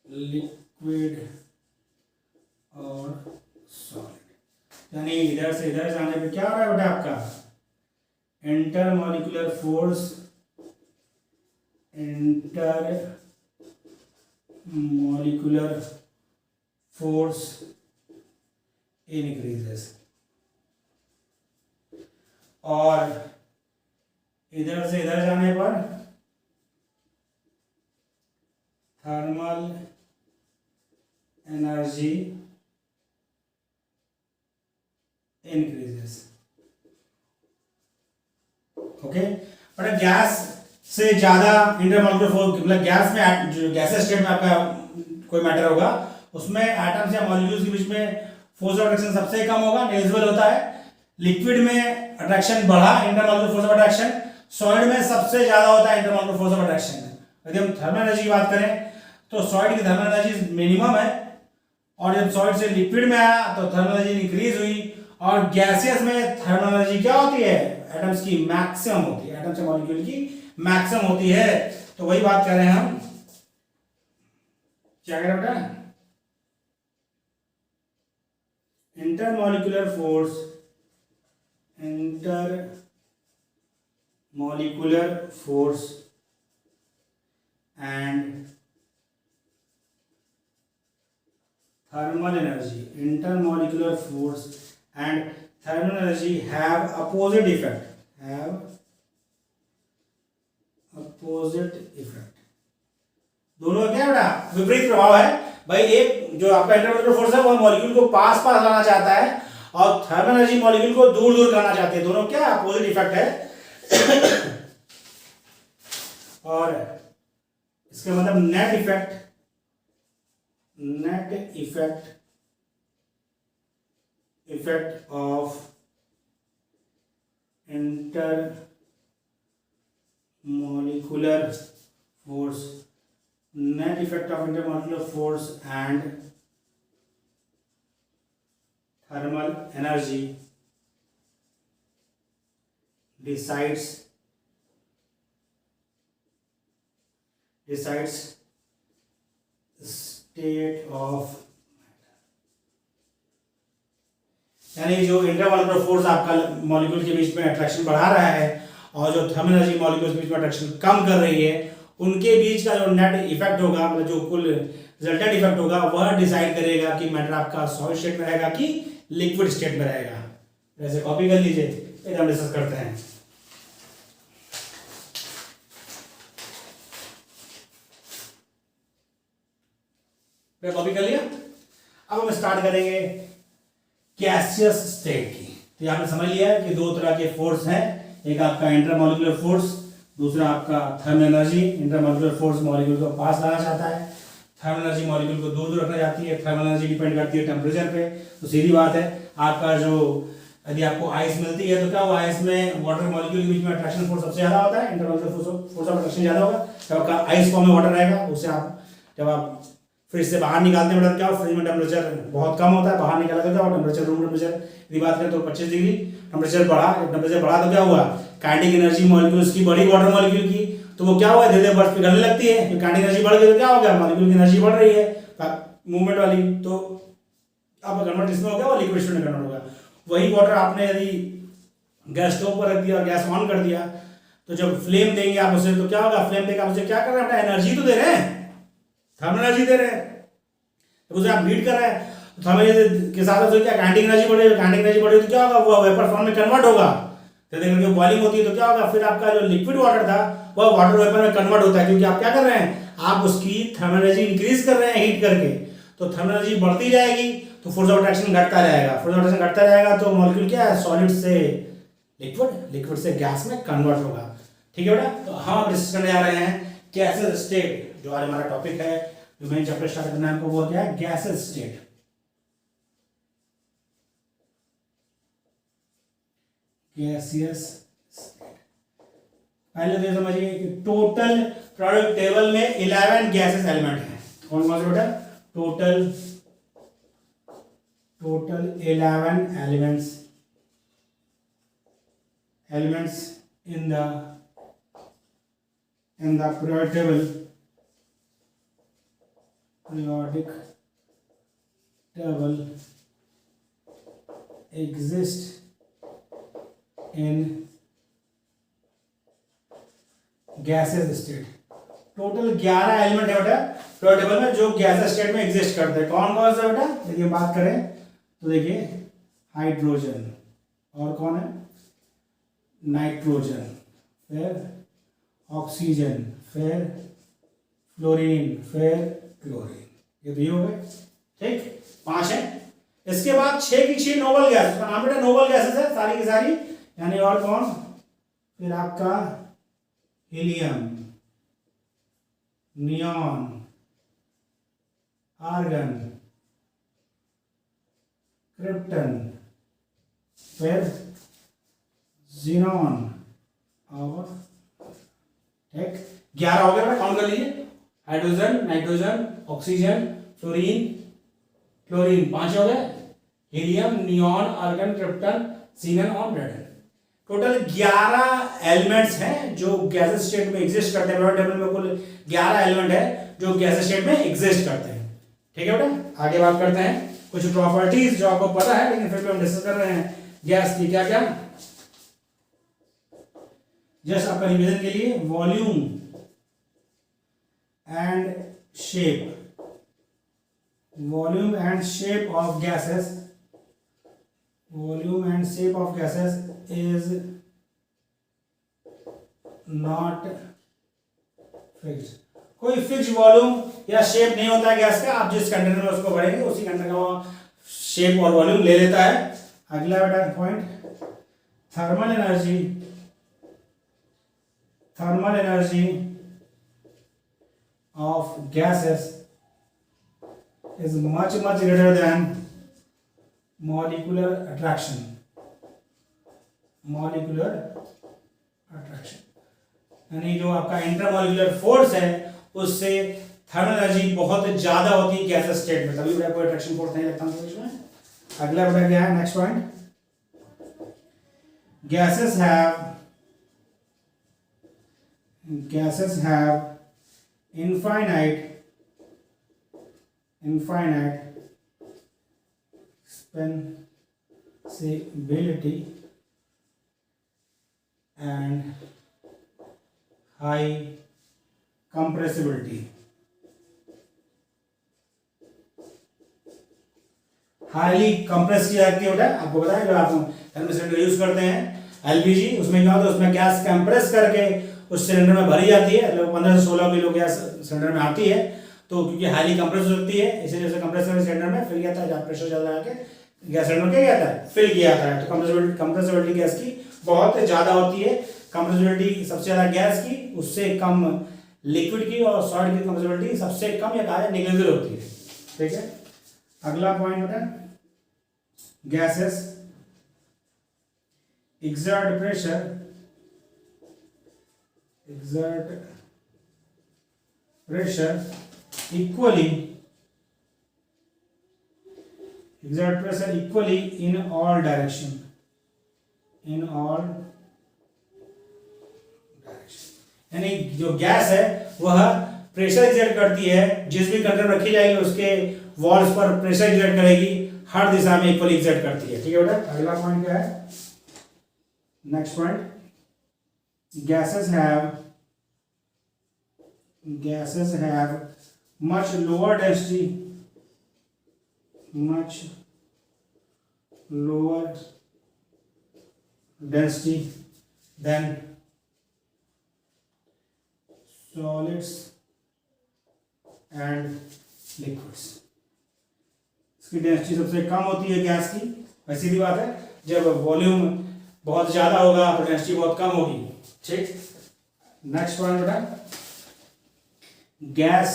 लिक्विड और सॉलिड, यानी इधर से इधर जाने पे क्या हो रहा है बेटा, आपका इंटरमॉलिक्यूलर फोर्स इंक्रीजेस, और इधर से इधर जाने पर thermal energy increases. Okay, but gas से ज्यादा इंटरमॉलिक्यूलर फोर्स, मतलब गैस में जो गैसेस स्टेट में आपका कोई मैटर होगा उसमें एटम्स या मॉलिक्यूल्स के बीच में फोर्स ऑफ अट्रैक्शन सबसे कम होगा, नेग्लिजिबल होता है। लिक्विड में अट्रैक्शन बढ़ा, intermolecular force of attraction. Solid में सबसे ज्यादा होता है इंटरमॉलिक्यूलर फोर्स ऑफ अट्रैक्शन। यदि हम थर्मल एनर्जी की बात करें तो सॉलिड की थर्मल एनर्जी मिनिमम है, और जब सॉलिड से लिक्विड में आया तो थर्मल एनर्जी इंक्रीज हुई, और गैसियस में थर्मल एनर्जी क्या होती है, एटम्स की मैक्सिमम होती है, एटम्स या मॉलिक्यूल की मैक्सिमम होती है। तो वही बात कर रहे हैं हम, क्या कह रहे हैं बेटा, intermolecular force and thermal energy, intermolecular force and thermal energy have opposite effect, दोनों क्या बेटा विपरीत प्रभाव है भाई। एक जो आपका इंटरमॉलिक्यूलर फोर्स है वो मॉलिक्यूल को पास लाना चाहता है, और थर्मल एनर्जी मॉलिक्यूल को दूर दूर करना चाहती है। दोनों क्या अपोजिट इफेक्ट है। और इसका मतलब net effect of intermolecular force and thermal energy decides state of, यानी जो इंटरमॉलिक्यूलर फोर्स आपका मॉलिक्यूल के बीच में अट्रैक्शन बढ़ा रहा है और जो थर्मल एनर्जी मॉलिक्यूल्स के बीच में अट्रैक्शन कम कर रही है, उनके बीच का जो नेट इफेक्ट होगा, मतलब जो कुल रिजल्टेंट इफेक्ट होगा, वह डिसाइड करेगा कि मैटर आपका सॉलिड स्टेट में रहेगा कि लिक्विड स्टेट में रहेगा। वैसे कॉपी कर लीजिए, फिर हम डिस्कस करते हैं। कॉपी कर लिया। अब हम स्टार्ट करेंगे गैसियस स्टेट की। तो आपने समझ लिया है कि दो तरह के फोर्स हैं, एक आपका इंटरमॉलिक्यूलर फोर्स, दूसरा आपका thermal energy. Intermolecular force molecule को पास लाना चाहता है, थर्मल एनर्जी मॉलिक्यूल को दूर दूर रखना चाहती है। थर्मल एनर्जी डिपेंड करती है टेम्परेचर पे। तो सीधी बात है, आपका जो यदि आपको आइस मिलती है तो क्या हुआ, आइस में वाटर मॉलिक्यूल के बीच में अट्रैक्शन फोर्स सबसे ज्यादा होता है, इंटरमॉलिक्यूलर फोर्स ऑफ अट्रैक्शन ज्यादा होगा। जब आपका आइस फॉर्म में वाटर रहेगा, उससे आप जब आप फ्रिज से बाहर निकालते हैं क्या, फ्रिज में टेम्परेचर बहुत कम होता है, बाहर निकाला तो क्या टेम्परेचर, रूम टेम्परेचर यदि बात करें तो 25 डिग्री टेम्परेचर बढ़ा। टेम्परेचर बढ़ा तो क्या हुआ, काइनेटिक एनर्जी मॉलिक्यूल्स की बढ़ी, वाटर मॉलिक्यूल की, तो वो क्या हुआ, धीरे धीरे बर्फ पिघलने लगती है। काइनेटिक एनर्जी बढ़ गई तो क्या हो गया, मॉलिक्यूल की एनर्जी बढ़ रही है मूवमेंट वाली, तो अब कन्वर्ट इसमें हो गया, वो लिक्विड में कन्वर्ट हो गया। वही वाटर आपने यदि गैस स्टोव पर रख दिया, गैस ऑन कर दिया, तो जब फ्लेम देंगे आप उसे, तो क्या होगा, फ्लेम देकर आप उसे क्या कर रहे हैं, अपना एनर्जी तो दे रहे हैं, थर्मल एनर्जी दे रहे हैं। तो उसे आप हीट कर रहे हैं, तो थर्मल एनर्जी के साथ क्या काइनेटिक एनर्जी बढ़ेगी, काइनेटिक एनर्जी बढ़ेगी तो क्या होगा, वो वेपर फॉर्म में कन्वर्ट होगा। धीरे धीरे बॉइलिंग होती है तो क्या होगा, फिर आपका जो लिक्विड वाटर था वह वाटर वेपर में कन्वर्ट होता है, क्योंकि आप क्या कर रहे हैं, आप उसकी थर्मल एनर्जी इंक्रीज कर रहे हैं हीट करके। तो थर्मल एनर्जी बढ़ती जाएगी तो फोर्स ऑफ अट्रैक्शन घटता रहेगा, फोर्स ऑफ अट्रैक्शन घटता रहेगा तो मॉलिक्यूल क्या है, सॉलिड से लिक्विड, लिक्विड से गैस में कन्वर्ट होगा। ठीक है बेटा, तो हम डिस्कस करने जा रहे हैं गैसेस स्टेट, जो आज हमारा टॉपिक है, जो मेन चैप्टर स्टार्ट करना है हमको, वो क्या है, गैसेस स्टेट। गैसियस स्टेट, पहले तो समझिए कि टोटल प्रोडक्ट टेबल में 11 गैसेस एलिमेंट हैं। कौन कौन से बेटा, total 11 elements in the periodic table exist in gaseous state। Total 11 element है बेटा periodic table में, जो गैसेस स्टेट में एग्जिस्ट करते हैं। कौन कौन सा बेटा, देखिए बात करें तो देखिए हाइड्रोजन, और कौन है, नाइट्रोजन, फिर ऑक्सीजन, फिर फ्लोरीन, फिर क्लोरीन, ये तो ये हो गए। ठीक, 5 है। इसके बाद 6 की 6 नोबल गैस, उसका नाम बेटा नोबल गैसेस है सारी की सारी, यानी और कौन, फिर आपका हीलियम, नियॉन, आर्गन, क्रिप्टन, फिर जीनॉन, और ठीक 11 हो गया, काउंट कर लीजिए, hydrogen, nitrogen, oxygen, fluorine, chlorine, 5 हो गए, हीलियम, नियॉन, आर्गन, क्रिप्टन, जीनन और ब्रेडन। टोटल 11 एलिमेंट्स हैं जो गैसेस स्टेट में एग्जिस्ट करते हैं। periodic टेबल में कुल 11 एलिमेंट है जो गैसेस स्टेट में एग्जिस्ट करते हैं। ठीक है बेटा, आगे बात करते हैं कुछ प्रॉपर्टीज जो आपको पता है, लेकिन फिर भी हम डिस्कस कर रहे हैं गैस की क्या क्या। जस्ट आपका रिवीजन के लिए, volume and shape, volume and shape of gases, volume and shape of gases is not fixed. कोई फिक्स वॉल्यूम या शेप नहीं होता है गैस का, आप जिस कंटेनर में उसको भरेंगे उसी कंटेनर का वो शेप और वॉल्यूम ले लेता है। अगला बेटा point, thermal energy, thermal energy of gases is much greater than molecular attraction, molecular attraction, यानी जो आपका इंटरमॉलिक्यूलर फोर्स है उससे थर्मल एनर्जी बहुत ज्यादा होती है गैसेस स्टेट में, तभी कोई अट्रैक्शन फोर्स नहीं लगता इसमें। अगला बेटा क्या है, next point, gases have infinite expansibility and high compressibility। Highly compress की जाती है बेटा, आपको पता है जब आप थर्मल सिलेंडर यूज करते हैं एलपीजी, उसमें क्या होता है, उसमें गैस कंप्रेस करके उस सिलेंडर में भरी जाती है, मतलब 15 से 16 किलो गैस सिलेंडर में आती है, तो क्योंकि हाईली कंप्रेस हो सकती है इसलिए उसे कंप्रेस करके सिलेंडर में फिर जाता है, जब प्रेशर ज्यादा लगा के गैस सिलेंडर क्या जाता है, फिल किया जाता है। तो कंप्रेसिबिलिटी गैस की बहुत ज़्यादा होती है। कंप्रेसिबिलिटी सबसे ज़्यादा गैस की, उससे कम लिक्विड की, और सॉलिड की कंप्रेसिबिलिटी सबसे कम या कहा नेग्लिजिबल होती है। ठीक है, अगला पॉइंट बेटा, gases exert pressure equally in all direction, यानी जो गैस है वह प्रेशर एक्सर्ट करती है, जिस भी कंटेनर में रखी जाएगी उसके वॉल्स पर प्रेशर एक्सर्ट करेगी, हर दिशा में इक्वली एक्सर्ट करती है। ठीक है बेटा, अगला पॉइंट क्या है, next point, gases have much lower density than solids and liquids। इसकी डेंसिटी सबसे कम होती है गैस की। वैसी भी बात है, जब वॉल्यूम बहुत ज्यादा होगा तो डेंसिटी बहुत कम होगी। ठीक, नेक्स्ट पॉइंट बेटा, gas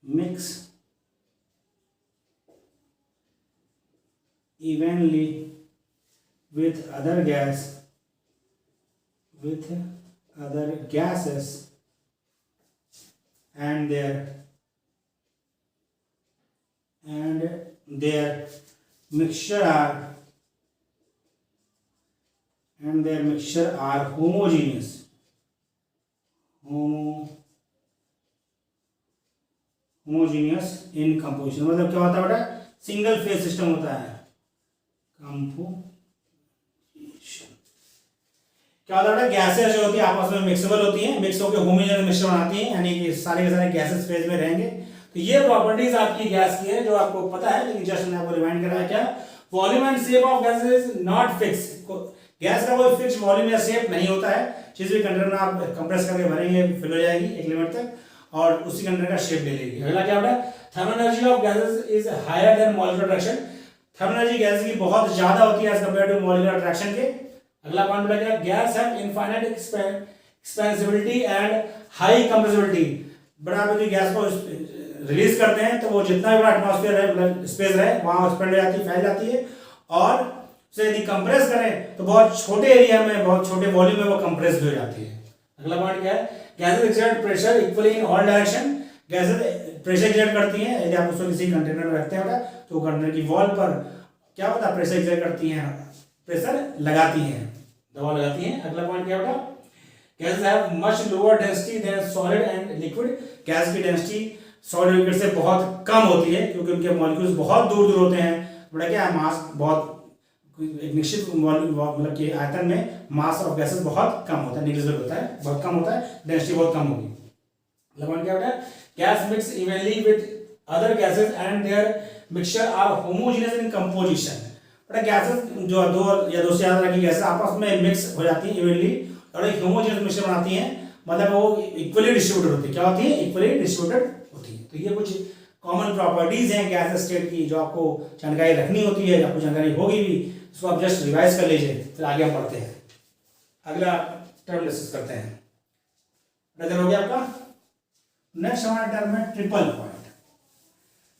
mix evenly with other gases and their mixture are homogeneous in composition। मतलब क्या होता है बेटा, सिंगल फेज सिस्टम होता है। कंपोजिशन क्या होता है बेटा, गैसेस जो होती है आपस में मिक्सेबल होती हैं, मिक्स होकर होमोजेनियस मिक्सचर बनाती हैं, यानी कि सारे के सारे गैसेस फेज में रहेंगे। तो ये प्रॉपर्टीज आपकी गैस की है जो आपको पता है, लेकिन जस्ट मैंने आपको रिमाइंड कराया। क्या, volume and shape of gases is not fix. Gas का कोई फिक्स वॉल्यूम या शेप नहीं होता है। जिस भी कंटेनर में आप कंप्रेस करके भरेंगे फिल हो जाएगी एक लिमिट तक, और उसी कंटेनर का शेप ले लेगी। अगला क्या होता है, thermal energy of gases is higher than molecular attraction. Thermal energy gas की बहुत ज्यादा होती है as compared to molecular attraction के। अगला पॉइंट बोला गया, gas have infinite expansibility and high compressibility. बड़ा आप गैस को रिलीज करते हैं तो वो जितना भी बड़ा एटमॉस्फेयर है, स्पेस रहे, वहां एक्सपेंड हो जाती है, फैल जाती है। और उसे यदि कंप्रेस करें तो बहुत छोटे एरिया में, बहुत छोटे वॉल्यूम में वो कंप्रेस भी हो जाती है। अगला पॉइंट क्या है, gases exert pressure equally in all direction. Gases pressure exert करती हैं, यदि आप उसको किसी कंटेनर में रखते हैं तो कंटेनर की वॉल पर क्या होता है, प्रेशर एक्सर्ट करती हैं, प्रेशर लगाती हैं, दबाव लगाती हैं। अगला पॉइंट क्या होगा, gases have much lower density than solid and liquid. Gas की डेंसिटी सॉलिड लिक्विड से बहुत कम होती है, क्योंकि उनके मॉलिक्यूल्स बहुत दूर दूर होते हैं। बड़ा क्या है, मास बहुत एक निश्चित मतलब कि आयतन में मास ऑफ गैसेस बहुत कम होता है, नेग्लिजिबल होता है, बहुत कम होता है, डेंसिटी बहुत कम होगी। लगभग क्या होता है, gas mix evenly with other gases and their mixture are homogeneous in composition. बड़ा गैसेस जो दो या दो से ज्यादा तरह की गैसेस आपस में मिक्स हो जाती हैं इवनली, और एक होमोजेनियस मिक्सचर बनाती हैं, मतलब वो इक्वली डिस्ट्रीब्यूटेड होती है। क्या होती है, इक्वली डिस्ट्रीब्यूटेड होती है। तो ये कुछ कॉमन प्रॉपर्टीज हैं गैस स्टेट की, जो आपको जानकारी रखनी होती है, आपको जानकारी होगी भी, इसको आप जस्ट रिवाइज कर लीजिए, फिर आगे हम पढ़ते हैं। अगला टर्म डिस्कस करते हैं, नजर हो गया आपका। नेक्स्ट हमारा टर्म है ट्रिपल पॉइंट।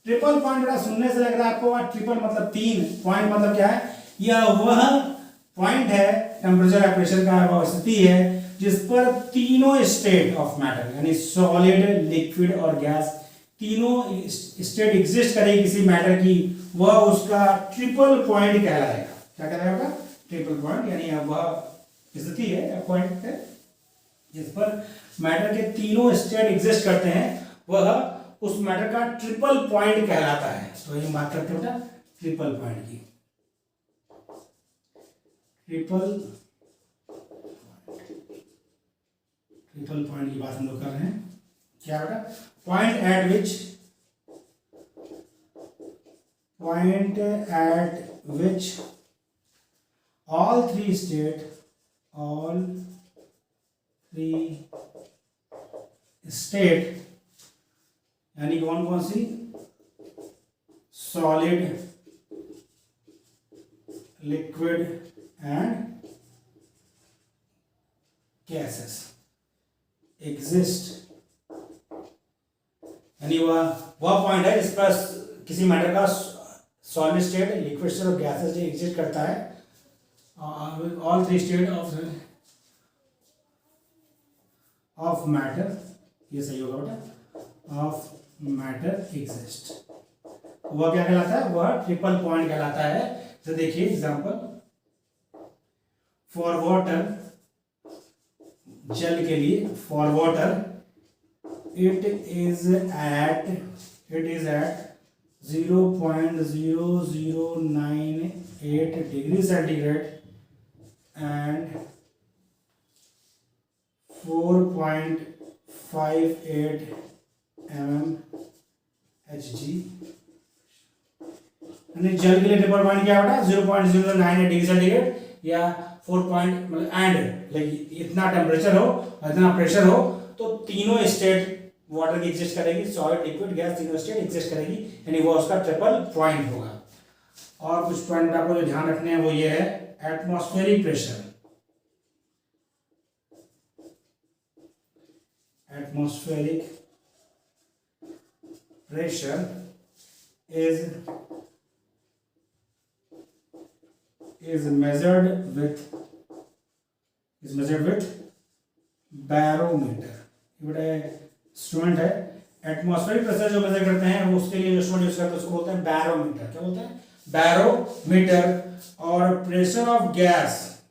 ट्रिपल पॉइंट बड़ा सुनने से लग रहा है आपको, ट्रिपल मतलब तीन, पॉइंट मतलब क्या है, यह वह पॉइंट है टेम्परेचर या प्रेशर का वह स्थिति है जिस पर तीनों स्टेट ऑफ मैटर यानी सॉलिड, लिक्विड और गैस, तीनों स्टेट एग्जिस्ट करेगी किसी मैटर की, वह उसका ट्रिपल पॉइंट कहलाएगा। क्या कहलाएगा, ट्रिपल पॉइंट, यानी वह स्थिति है, पॉइंट है जिस पर मैटर के तीनों स्टेट एग्जिस्ट करते हैं, वह उस मैटर का ट्रिपल पॉइंट कहलाता है। तो ये बात करते हैं ट्रिपल पॉइंट की। ट्रिपल पॉइंट की बात हम लोग कर रहे हैं। क्या बेटा, point at which all three state यानी कौन कौन सी, solid, liquid and gases exist, यानी वह पॉइंट है जिस पर किसी मैटर का सॉलिड स्टेट, लिक्विड स्टेट और गैसेस जो एग्जिस्ट करता है, all three state of matter, ये सही होगा बेटा, ऑफ मैटर एग्जिस्ट, वह क्या कहलाता है, वह ट्रिपल पॉइंट कहलाता है। तो देखिए एग्जांपल, फॉर वाटर, जल के लिए, for water it is at 0.0098 degree centigrade and 4.58 mmHg, यानी जल के लिए ट्रिपल पॉइंट क्या बेटा, 0.098 डिग्री सेंटीग्रेड या 4 पॉइंट मतलब एंड इतना टेम्परेचर हो और इतना प्रेशर हो तो तीनों स्टेट वाटर की एग्जिस्ट करेगी, सॉलिड, लिक्विड, गैस, तीनों स्टेट एग्जिस्ट करेगी, यानी वो उसका ट्रिपल पॉइंट होगा। और कुछ पॉइंट आपको जो ध्यान रखने हैं वो ये है, atmospheric pressure, atmospheric pressure is measured with barometer। ये इंस्ट्रूमेंट है, एटमॉस्फेरिक प्रेशर जो मेजर करते हैं वो उसके लिए जो इंस्ट्रूमेंट यूज करते हैं उसको बोलते हैं बैरोमीटर। क्या बोलते हैं, बैरोमीटर। और pressure of gas,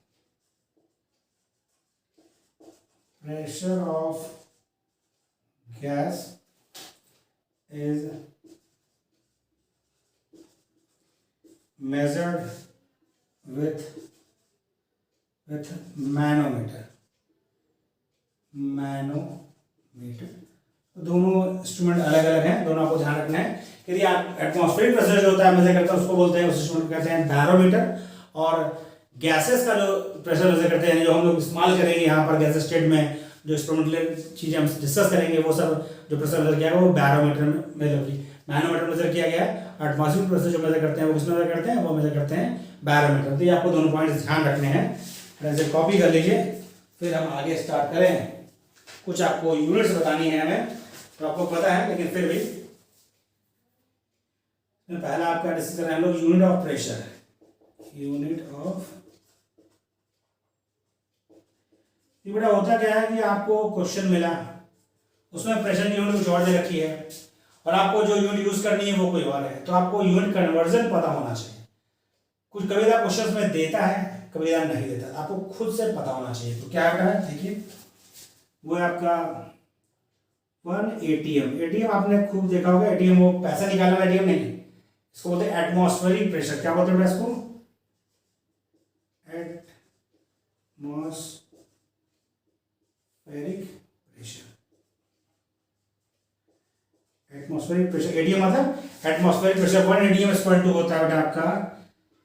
pressure of gas is measured with manometer. तो दोनों इंस्ट्रूमेंट अलग अलग हैं, दोनों आपको ध्यान रखना है। यदि आप एटमॉस्फेरिक प्रेशर जो होता है मेजर करते हैं उसको बोलते हैं, उस इंस्ट्रूमेंट को कहते हैं बैरोमीटर। और गैसेस का जो प्रेशर मेजर करते हैं, जो हम लोग इस्तेमाल करेंगे यहाँ पर गैस स्टेट में, जो एक्सपेरिमेंटल चीजें हम डिस्कस करेंगे वो सब जो प्रेशर मेजर किया गया वो बैरोमीटर में मैनोमीटर मेजर किया गया। एटमॉस्फेरिक प्रेशर जो मेजर करते हैं वो किस मेजर करते हैं, वो मेजर करते हैं बैरोमीटर। तो ये आपको दोनों पॉइंट ध्यान रखने हैं, ऐसे कॉपी कर लीजिए, फिर हम आगे स्टार्ट करें। कुछ आपको यूनिट्स बतानी है हमें, तो आपको पता है लेकिन फिर भी पहला आपका डिस्कस कर रहे हैं हम लोग unit of pressure. Unit of, ये बेटा होता क्या है कि आपको क्वेश्चन मिला, उसमें प्रेशर की यूनिट कुछ और दे रखी है और आपको जो यूनिट यूज करनी है वो कोई और है, तो आपको यूनिट कन्वर्जन पता होना चाहिए। कुछ कभी क्वेश्चन में देता है, कभी नहीं देता, आपको खुद से पता होना चाहिए। तो क्या है देखिए, वो है आपका 1 एटीएम। एटीएम आपने खूब देखा होगा, एटीएम वो पैसा निकालने वाला एटीएम नहीं, इसको बोलते हैं एटमॉस्फेरिक प्रेशर। क्या बोलते हैं इसको, atmospheric pressure. Atmospheric pressure, ATM मतलब atmospheric pressure. 1 ATM equal to होता है बेटा आपका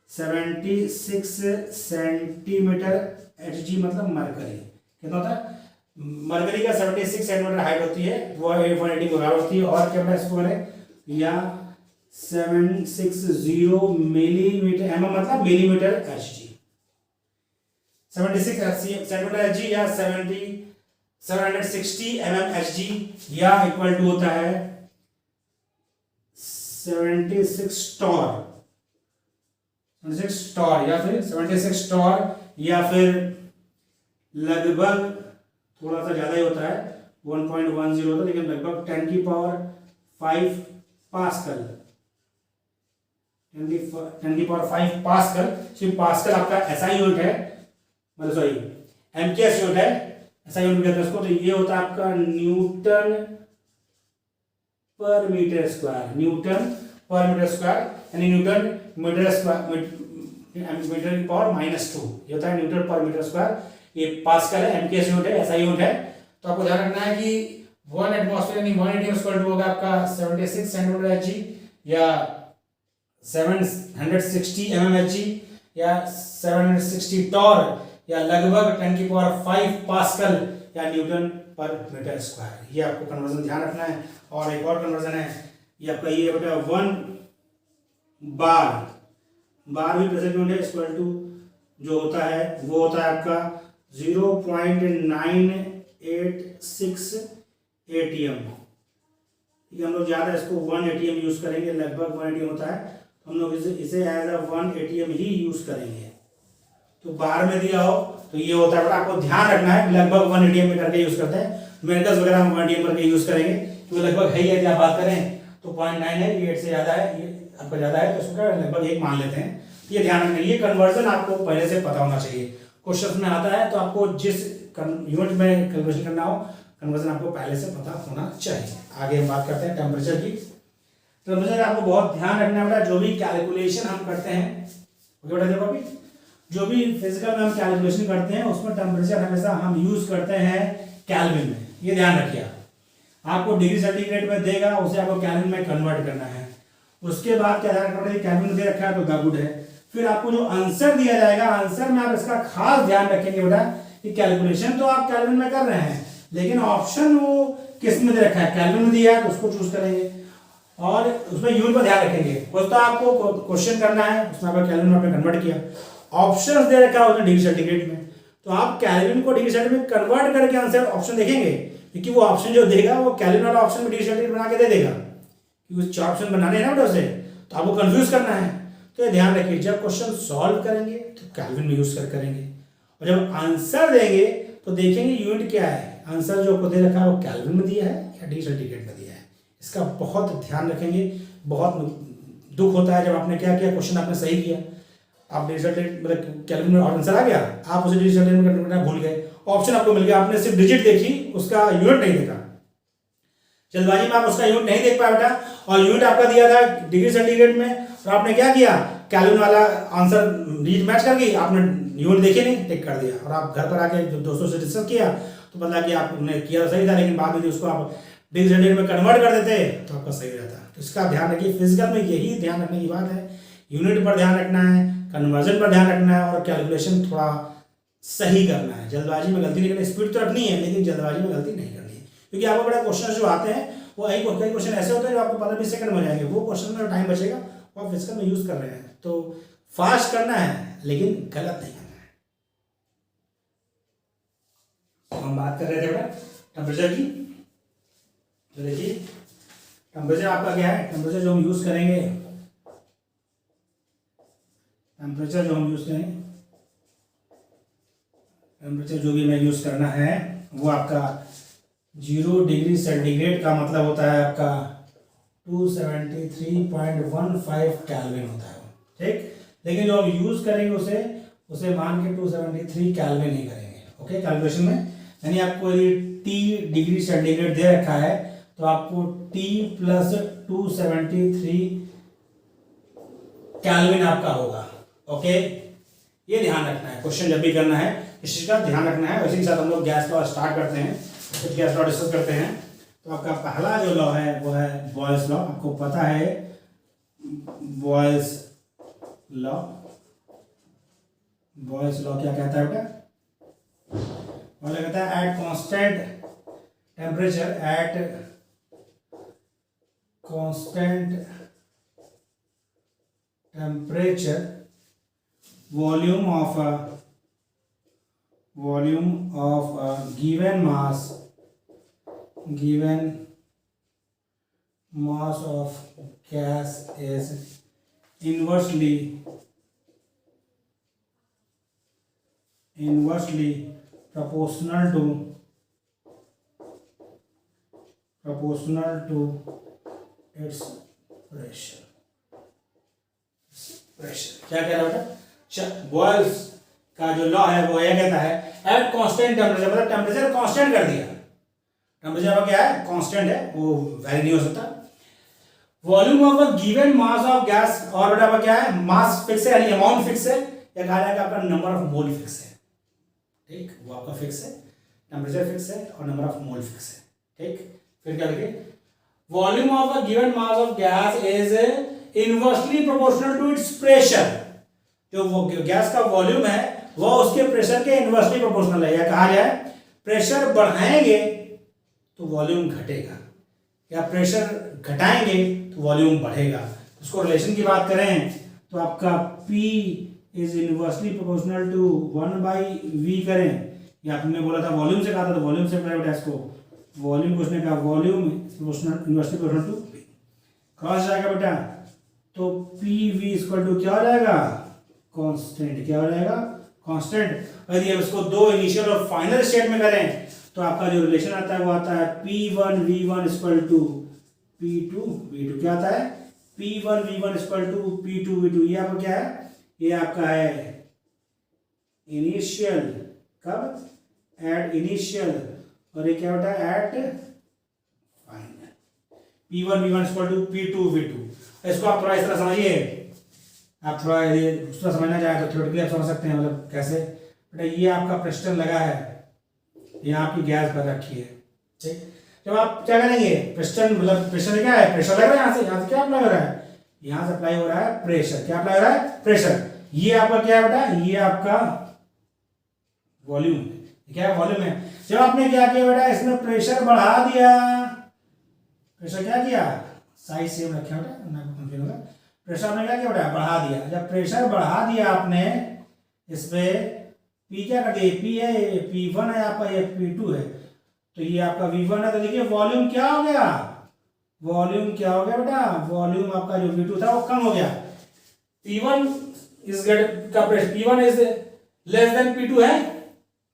76 सेंटीमीटर Hg, मतलब मरकरी। कितना होता है, मरकरी का 76 सेंटीमीटर हाइट होती है, वो 180 की बराबर होती है। और क्या बेटा इसको बोले, या 760 मिलीमीटर, mm मतलब मिलीमीटर Hg, 76 सेंटीमीटर Hg या 760 mm Hg, या इक्वल टू होता है 76 टॉर, 76 टॉर या फिर 76 टॉर, या फिर लगभग थोड़ा सा ज्यादा ही होता है 1.10 होता है, लेकिन लगभग 10 की पावर 5 पास्कल, 10 की पावर 5 पास्कल। सिर्फ पास्कल आपका SI यूनिट है, मतलब सॉरी MKS यूनिट है, SI यूनिट कहते हैं उसको। तो ये होता है आपका न्यूटन पर मीटर स्क्वायर, न्यूटन पर मीटर स्क्वायर, यानी न्यूटन मीटर स्क्वायर, मीटर की पावर -2, ये होता है न्यूटन पर मीटर स्क्वायर। ये पास्कल है, MKS यूनिट है, SI यूनिट है। तो आपको ध्यान रखना है कि 1 एटमॉस्फेयर यानी 1 एटीएम इक्वल टू होगा आपका 76 सेंटीमीटर Hg, या 760 mm Hg, या 760 टॉर, या लगभग 10 की पावर 5 पास्कल, या न्यूटन पर मीटर स्क्वायर। ये आपको कन्वर्जन ध्यान रखना है। और एक और कन्वर्जन है, ये आपका ये बेटा 1 बार, बार भी प्रेशर यूनिट है, इक्वल टू जो होता है वो होता है आपका 0.986 ATM। ठीक है, हम लोग ज़्यादा इसको 1 ATM यूज़ करेंगे, लगभग 1 ATM होता है, हम लोग इसे एज अ 1 ATM ही यूज़ करेंगे। तो बार में दिया हो तो ये होता है, आपको ध्यान रखना है लगभग 1 ATM में करके यूज़ करते हैं। मेडिकल्स वगैरह हम 1 ATM करके यूज़ करेंगे, तो लगभग है, यदि आप बात करें तो 0.9 है, ये 8 से ज़्यादा है, ये आपका ज़्यादा है, तो इसका लगभग 1 मान लेते हैं। ये ध्यान रखना, ये कन्वर्जन आपको पहले से पता होना चाहिए। क्वेश्चन में आता है तो आपको जिस यूनिट में कैलकुलेशन करना हो, कन्वर्जन आपको पहले से पता होना चाहिए। आगे हम बात करते हैं टेम्परेचर की। टेम्परेचर आपको बहुत ध्यान रखना है बेटा, जो भी कैलकुलेशन हम करते हैं, ओके बेटा, देखो अभी जो भी फिजिकल में हम कैलकुलेशन करते हैं उसमें टेम्परेचर हमेशा हम यूज करते हैं केल्विन में, ये ध्यान रखिए। आपको डिग्री सेंटीग्रेड में देगा, उसे आपको केल्विन में कन्वर्ट करना है। उसके बाद क्या ध्यान रखना है, केल्विन में दे रखा है तो द गुड है। फिर आपको जो आंसर दिया जाएगा, आंसर में आप इसका खास ध्यान रखेंगे बेटा कि कैलकुलेशन तो आप केल्विन में कर रहे हैं, लेकिन ऑप्शन वो किस में दे रखा है, केल्विन में दिया है तो उसको चूज करेंगे, और उसमें यूनिट पर ध्यान रखेंगे। कुछ तो आपको क्वेश्चन करना है, उसमें आपको केल्विन में आपने कन्वर्ट किया, ऑप्शंस दे रखा है उसने डिग्री सेंटीग्रेड में, तो आप केल्विन को डिग्री सेंटीग्रेड में कन्वर्ट करके आंसर ऑप्शन देखेंगे, क्योंकि वो ऑप्शन जो देगा वो केल्विन वाला ऑप्शन में डिग्री सेंटीग्रेड बना के दे देगा, क्योंकि 4 ऑप्शन बनाने हैं ना बेटा उसे, तो आपको कंफ्यूज करना है। तो ये ध्यान रखिए, जब क्वेश्चन सॉल्व करेंगे तो केल्विन में यूज करेंगे, और जब आंसर देंगे तो देखेंगे यूनिट क्या है, आंसर जो आपको दे रखा है वो केल्विन में दिया है या डिग्री सेंटीग्रेड में दिया है। इसका बहुत ध्यान रखेंगे। बहुत दुख होता है जब आपने क्या किया, क्वेश्चन आपने सही किया, आप डिग्री सेंटीग्रेड मतलब केल्विन में आंसर आ गया, आप उसे डिग्री सेंटीग्रेड में कन्वर्ट करना भूल गए, ऑप्शन आपको मिल गया, आपने सिर्फ डिजिट देखी, उसका यूनिट नहीं देखा, जल्दबाजी में आप उसका यूनिट नहीं देख पाया बेटा, और यूनिट आपका दिया था डिग्री सेंटीग्रेड में, और आपने क्या किया, केल्विन वाला आंसर डिजिट मैच कर गई, आपने यूनिट देखे नहीं, टिक कर दिया, और आप घर पर आके जब दोस्तों से डिस्कस किया तो पता कि आपने किया सही था, लेकिन बाद में उसको आप डिग्री सेंटीग्रेड में कन्वर्ट कर देते तो आपका सही रहता। तो इसका ध्यान रखिए, फिजिकल में यही ध्यान रखने की बात है, यूनिट पर ध्यान रखना है, कन्वर्जन पर ध्यान रखना है, और कैलकुलेशन थोड़ा सही करना है। जल्दबाजी में गलती नहीं करनी, स्पीड तो रखनी है लेकिन जल्दबाजी में गलती नहीं करनी है, क्योंकि आपको बड़ा क्वेश्चन जो आते हैं वो कई क्वेश्चन ऐसे होते हैं जो आपको 15-20 सेकंड में जाएंगे, वो क्वेश्चन में टाइम बचेगा, वो आप फिजिकल में यूज कर रहे हैं, तो फास्ट करना है लेकिन गलत नहीं करना है। तो हम बात कर रहे थे बेटा टेम्परेचर की, तो देखिए टेम्परेचर आपका क्या है, टेम्परेचर जो हम यूज करेंगे, टेम्परेचर जो हम यूज करेंगे, टेम्परेचर जो भी हमें यूज करना है वो आपका 0 डिग्री सेंटीग्रेड का मतलब होता है आपका 273.15 केल्विन होता है, ठीक। लेकिन जो हम यूज करेंगे उसे मान के 273 केल्विन नहीं करेंगे, ओके, कैलकुलेशन में। यानी आपको यदि T डिग्री सेंटीग्रेड दे रखा है तो आपको T प्लस 273 केल्विन आपका होगा, ओके। ये ध्यान रखना है, क्वेश्चन जब भी करना है इस चीज का ध्यान रखना है। इसी के साथ हम लोग गैस लॉ स्टार्ट करते हैं, फिर गैस लॉ डिस्कस करते हैं। तो आपका पहला जो लॉ है वो है बॉयल्स लॉ, आपको पता है बॉयल्स लॉ। बॉयल्स लॉ क्या कहता है बेटा, कहता है at constant temperature, at constant temperature volume of a given mass of gas is inversely proportional to its pressure। क्या कह रहा है बेटा, बॉयल्स का जो लॉ है वो यह कहता है एट कांस्टेंट टेम्परेचर, मतलब टेम्परेचर कांस्टेंट कर दिया, टेम्परेचर क्या है, कांस्टेंट है, वो वैरी नहीं हो सकता। Volume of a given mass of gas, और बेटा क्या है, मास फिक्स है यानी अमाउंट फिक्स है, या कहा जाएगा आपका नंबर ऑफ मोल फिक्स है, ठीक, वो आपका फिक्स है, टेम्परेचर फिक्स है और नंबर ऑफ मोल फिक्स है, ठीक। फिर क्या लिखे, volume of a given mass of gas is inversely proportional to its pressure. जो वो गैस का वॉल्यूम है वो उसके प्रेशर के इनवर्सली प्रोपोर्शनल है, या कहा जाए प्रेशर बढ़ाएंगे तो वॉल्यूम घटेगा, या प्रेशर घटाएंगे तो वॉल्यूम बढ़ेगा। उसको रिलेशन की बात करें तो आपका P is inversely proportional to 1/V करें, या आपने बोला था वॉल्यूम से, कहा था तो वॉल्यूम से अप्लाई होता है इसको, वॉल्यूम पूछने का, volume inversely proportional to P cross जाएगा बेटा, तो PV इक्वल टू क्या हो जाएगा, कांस्टेंट, क्या हो जाएगा, कांस्टेंट। यदि हम इसको दो इनिशियल और फाइनल स्टेट में करें तो आपका जो रिलेशन आता है वो आता है P1V1 इक्वल टू P2V2, क्या आता है, P1V1 इक्वल टू P2V2, ये आपका क्या है, ये आपका है इनिशियल, कब, एट इनिशियल, और ये क्या होता है eight final, P1V1 equal to P2V2। इसको आप थोड़ा इस तरह समझिए, आप थोड़ा ये दूसरा समझना चाहे तो थ्योरेटिकली आप समझ सकते हैं, मतलब कैसे, बेटा ये आपका प्रेशर लगा है, यहाँ आपकी गैस भर रखी है, ठीक, जब आप क्या करेंगे, प्रेशर मतलब प्रेशर क्या है, प्रेशर लग रहा है, यहाँ से क्या अप्लाई हो रहा है, यहाँ से अप्लाई हो रहा है प्रेशर, क्या अप्लाई हो रहा है, प्रेशर। ये आपका क्या है बेटा, ये आपका वॉल्यूम है, क्या है, वॉल्यूम है। जब आपने क्या किया बेटा, इसमें प्रेशर बढ़ा दिया, प्रेशर क्या किया, साइज सेम रखा बेटा, प्रेशर आपने क्या किया बेटा, बढ़ा दिया। जब प्रेशर बढ़ा दिया आपने इसमें, पी क्या कर दिया, पी है, P1 है आपका, ये P2 है, तो ये आपका V1 है, तो देखिए वॉल्यूम क्या हो गया, वॉल्यूम क्या हो गया बेटा, वॉल्यूम आपका जो V2 था वो कम हो गया। P1 इज गेट का pressure, P1 is less than P2 है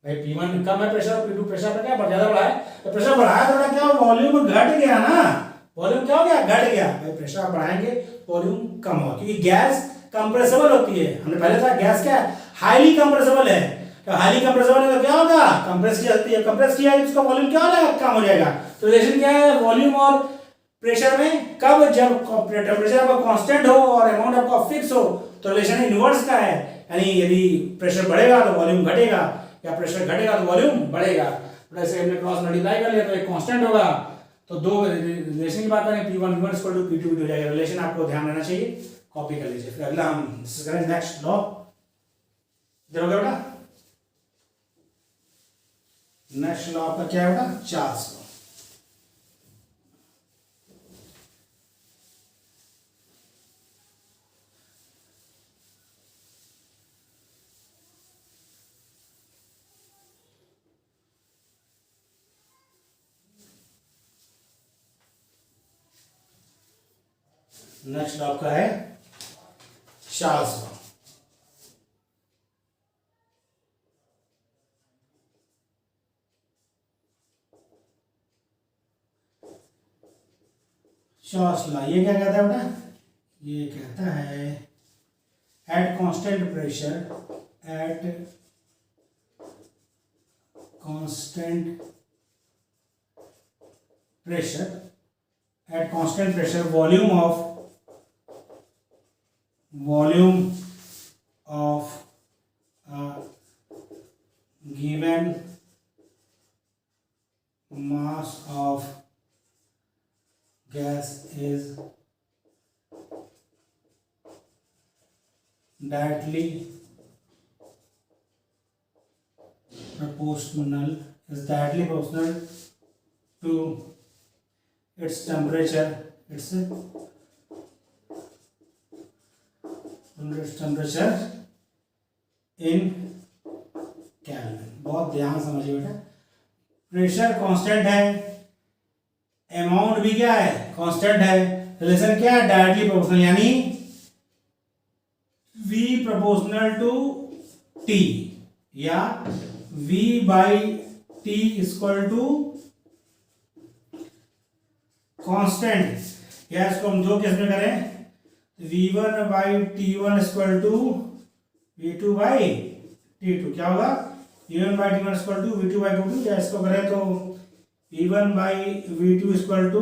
भाई, P1 कम है प्रेशर, P2 प्रेशर पर क्या ज्यादा बढ़ा है, तो प्रेशर बढ़ाया थोड़ा, क्या वॉल्यूम घट गया ना, वॉल्यूम क्या हो गया, घट गया भाई, प्रेशर आप बढ़ाएंगे वॉल्यूम कम होगा, क्योंकि गैस कंप्रेसिबल होती है, हमने पहले था गैस क्या है, हाईली कंप्रेसिबल है, तो हाईली कंप्रेसिबल है तो क्या होगा, कंप्रेस की जाती है, कंप्रेस किया है उसका वॉल्यूम क्या हो जाएगा, कम हो जाएगा। तो रिलेशन क्या है वॉल्यूम और प्रेशर में, कब, जब टेम्परेचर आपका कांस्टेंट हो और अमाउंट आपका फिक्स हो, तो रिलेशन इनवर्स का है, यानी यदि प्रेशर बढ़ेगा तो वॉल्यूम घटेगा, या प्रेशर घटेगा तो वॉल्यूम बढ़ेगा। जैसे हमने क्रॉस मल्टीप्लाई कर लिया तो एक कांस्टेंट होगा, तो दो रिलेशन की बात करें, P1V1 इक्वल टू P2V2 हो जाएगा, रिलेशन आपको ध्यान रहना चाहिए, कॉपी कर लीजिए। फिर अगला हम करें नेक्स्ट लॉ, इधर हो गया बेटा, नेक्स्ट लॉ आपका क्या होगा, चार्ल्स लॉ। नेक्स्ट लॉ आपका है चार्ल्स लॉ। चार्ल्स लॉ ये क्या कहता है बेटा, ये कहता है at constant pressure, at constant pressure, at constant pressure volume of given mass of gas is directly proportional to its temperature, in Kelvin। बहुत ध्यान से समझिए बेटा, प्रेशर कांस्टेंट है, अमाउंट भी क्या है, कांस्टेंट है, रिलेशन क्या है, डायरेक्टली प्रोपोर्शनल, यानी V प्रोपोर्शनल टू T, या V by T equal to constant, या इसको हम दो केस में करें, V1 by T1 equal to V2 by T2, क्या होगा, V1 by T1 equal to V2 by T2, या इसको करें तो V1 by V2 equal to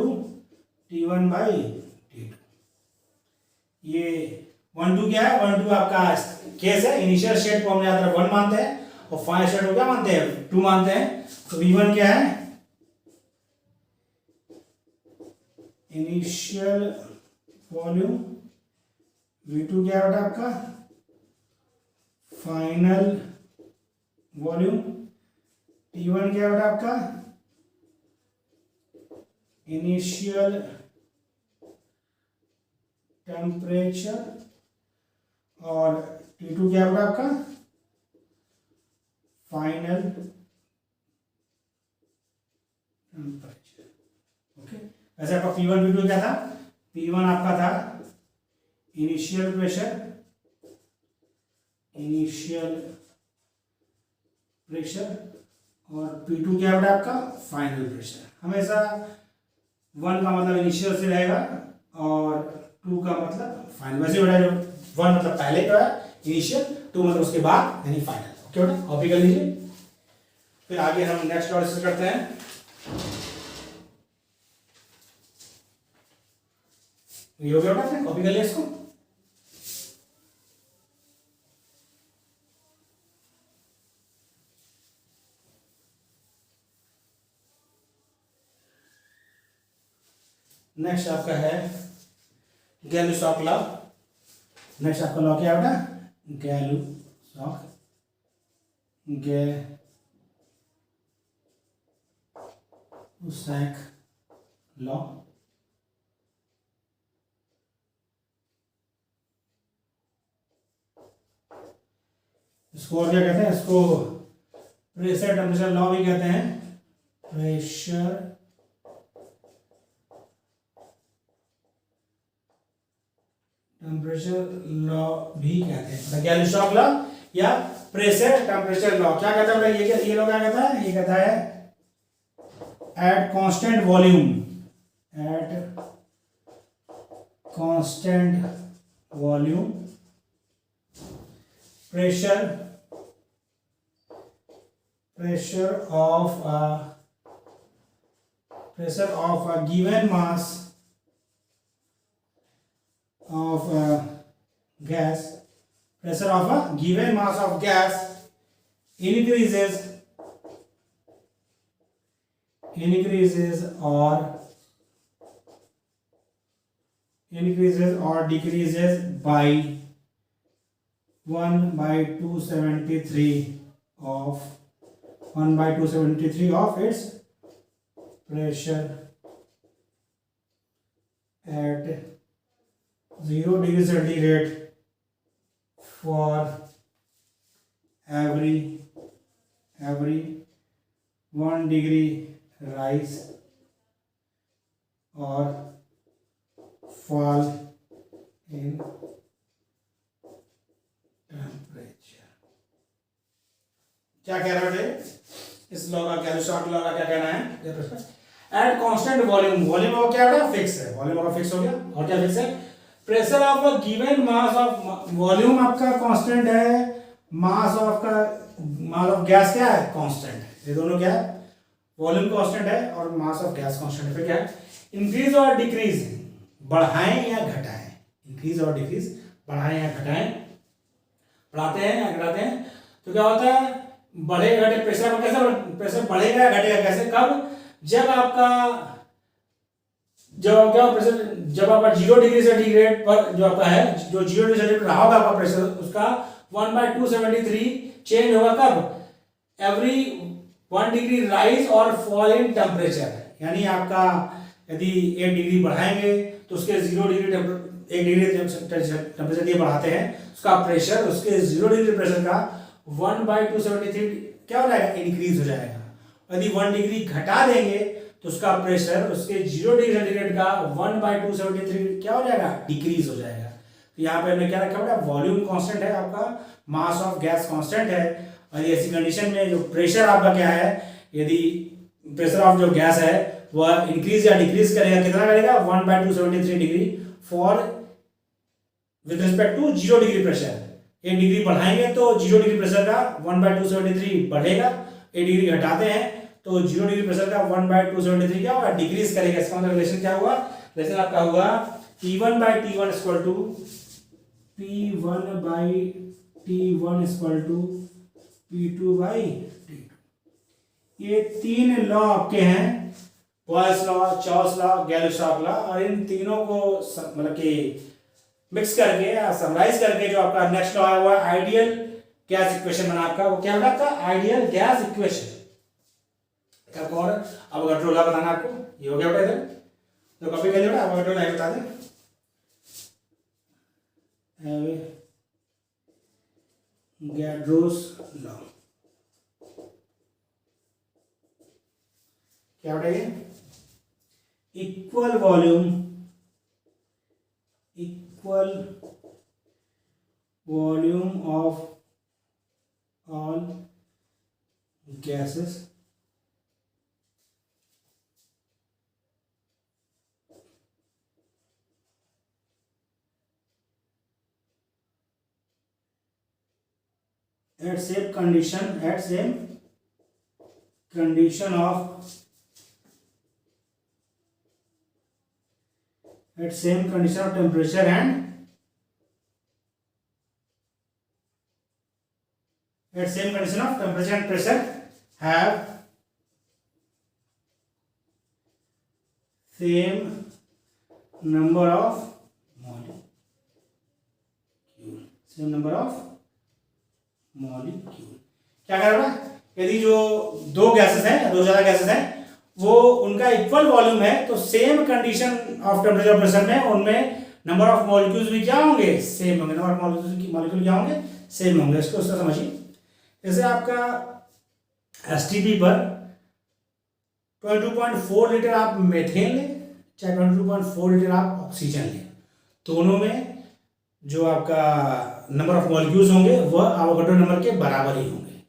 T1 by T2। ये 1 2 क्या है, 1 2 आपका केस है, इनिशियल स्टेट को हम याद रख 1 मानते हैं, और फाइनल स्टेट को क्या मानते हैं, 2 मानते हैं। तो V1 क्या है, इनिशियल वॉल्यूम, V2 क्या है बेटा आपका, फाइनल वॉल्यूम, T1 क्या है बेटा आपका, इनिशियल टेम्परेचर और T2 क्या होगा आपका फाइनल टेम्परेचर। ओके, वैसे आपका P1 P2 क्या था? P1 आपका था इनिशियल प्रेशर, और P2 क्या होगा आपका फाइनल प्रेशर। हमेशा 1 का मतलब इनिशियल से रहेगा और 2 का मतलब फाइनल। वैसे बेटा जो 1 मतलब पहले का है इनिशियल, 2 मतलब उसके बाद यानी फाइनल। ओके बेटा, कॉपी कर लीजिए। फिर आगे हम नेक्स्ट और डिस्कस करते हैं। ये हो गया बेटा, आपने कॉपी कर लिया इसको। नेक्स्ट आपका है गैलू-शॉक लॉ। नेक्स्ट आपका लॉ क्या है बेटा? गैलू-शॉक लॉ। इसको और क्या कहते हैं? इसको प्रेशर टेम्परेचर लॉ भी कहते हैं। प्रेशर टेम्परेचर लॉ भी कहते हैं। गैलू-शॉक लॉ या प्रेशर टेम्परेचर लॉ क्या कहता है? ये लॉ क्या कहता है? ये कहता है at constant volume pressure of a given mass of gas increases or decreases by 1/273 of its pressure at 0 degree centigrade for every 1 degree rise or fall in temperature. क्या कह रहा है इस लॉ का? गैलू-शॉक लॉ का क्या कहना है? एट कांस्टेंट वॉल्यूम क्या है? फिक्स है। वॉल्यूम का फिक्स हो गया। और क्या फिक्स है? Pressure of a given mass of volume आपका कांस्टेंट है, मास ऑफ गैस क्या है? कांस्टेंट है। ये दोनों क्या है? वॉल्यूम कांस्टेंट है और मास ऑफ गैस कांस्टेंट है। फिर क्या है? इंक्रीज और डिक्रीज, बढ़ाएं या घटाएं। इंक्रीज और डिक्रीज, बढ़ाएं या घटाएं, बढ़ाते हैं या घटाते हैं। तो क्या होता है? बढ़ेगा घटे प्रेशर कैसे? प्रेशर बढ़ेगा या घटेगा कैसे? कब? जब आपका प्रेशर जब आपका 0 डिग्री सेंटीग्रेड पर जो आपका है, जो 0 डिग्री सेंटीग्रेड रहा होगा आपका प्रेशर, उसका 1/273 चेंज होगा। कब? एवरी 1 डिग्री राइज और फॉल इन टेम्परेचर। यानी आपका यदि 1 डिग्री बढ़ाएंगे तो उसके 1 डिग्री टेम्परेचर ये बढ़ाते हैं, उसका प्रेशर उसके 0 डिग्री प्रेशर का 1/273 क्या हो जाएगा? इंक्रीज हो जाएगा। यदि 1 डिग्री घटा देंगे तो उसका प्रेशर उसके 0 डिग्री सेंटीग्रेड का 1/273 क्या हो जाएगा? डिक्रीज हो जाएगा। तो यहाँ पे हमने क्या रखा बेटा? वॉल्यूम कांस्टेंट है आपका, मास ऑफ गैस कांस्टेंट है। और ऐसी कंडीशन में जो प्रेशर आपका क्या है, यदि प्रेशर ऑफ जो गैस है वह इंक्रीज या डिक्रीज करेगा, कितना करेगा? 1/273 degree for with respect to 0 degree pressure. 1 degree बढ़ाएंगे तो 0 डिग्री प्रेशर का 1/273 बढ़ेगा। 1 डिग्री घटाते हैं तो 0 डिग्री प्रेशर का 1/273 क्या होगा? डिक्रीज करेगा। इसका मतलब रिलेशन क्या हुआ? रिलेशन आपका हुआ P1/T1 equal to P1/T1 equal to P2/T2। ये 3 लॉ आपके हैं, बॉयल्स लॉ, चॉस लॉ, गैलू-शॉक लॉ। और इन तीनों को मतलब कि मिक्स करके या समराइज करके जो आपका नेक्स्ट लॉ है वो आइडियल गैस इक्वेशन बना आपका। वो क्या होगा आपका? Ideal gas equation. और अब अवोगाड्रो लॉ बताना आपको। ये हो गया बेटा इधर, तो कॉपी कर लिया। अवोगाड्रो लॉ बता दें। Avogadro's लॉ क्या बताइए, equal volume of all gases at same condition of temperature and pressure have same number of molecule. क्या कर रहा है, यदि जो दो गैसेस हैं, दो ज्यादा गैसेस हैं, वो उनका इक्वल वॉल्यूम है तो same condition of temperature pressure में उनमें नंबर ऑफ मॉलिक्यूल्स भी क्या होंगे, सेम होंगे. नंबर ऑफ मॉलिक्यूल क्या होंगे, सेम होंगे. इसको उसका समझिए. जैसे आपका एसटीपी पर 22.4 लीटर आप मेथेन लें चाहे 22.4 लीटर आप ऑक्सीजन लें, दोनों में जो आपका नंबर ऑफ मॉलिक्यूल्स होंगे वह एवोगाड्रो नंबर के बराबर ही होंगे.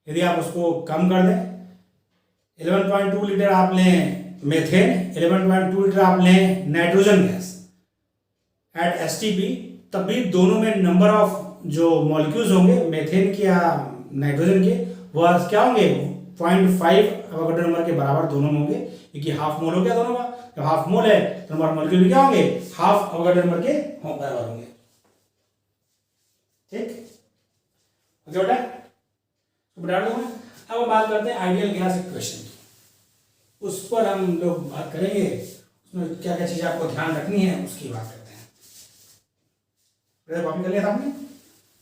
यदि आप उसको कम कर दें, 11.2 लीटर आप लें मेथेन, 11.2 लीटर आप लें नाइट्रोजन गैस एट एसटीपी, तब भी दोनों में नंबर ऑफ जो मॉलिक्यूल्स होंगे मेथेन के या नाइट्रोजन के वह क्या होंगे, 0.5 एवोगाड्रो नंबर के बराबर दोनों में होंगे, क्योंकि हाफ मोल हो गया दोनों का. जब हाफ मोल है तो नंबर ऑफ मॉलिक्यूल भी क्या होंगे, हाफ एवोगाड्रो नंबर के बराबर होंगे. ठीक, ओके बेटा, तो बता दूंगा. अब बात करते हैं आइडियल गैस इक्वेशन की. उस पर हम लोग बात करेंगे, उसमें क्या क्या चीज़ आपको ध्यान रखनी है उसकी बात करते हैं. कॉपी कर लिया था आपने?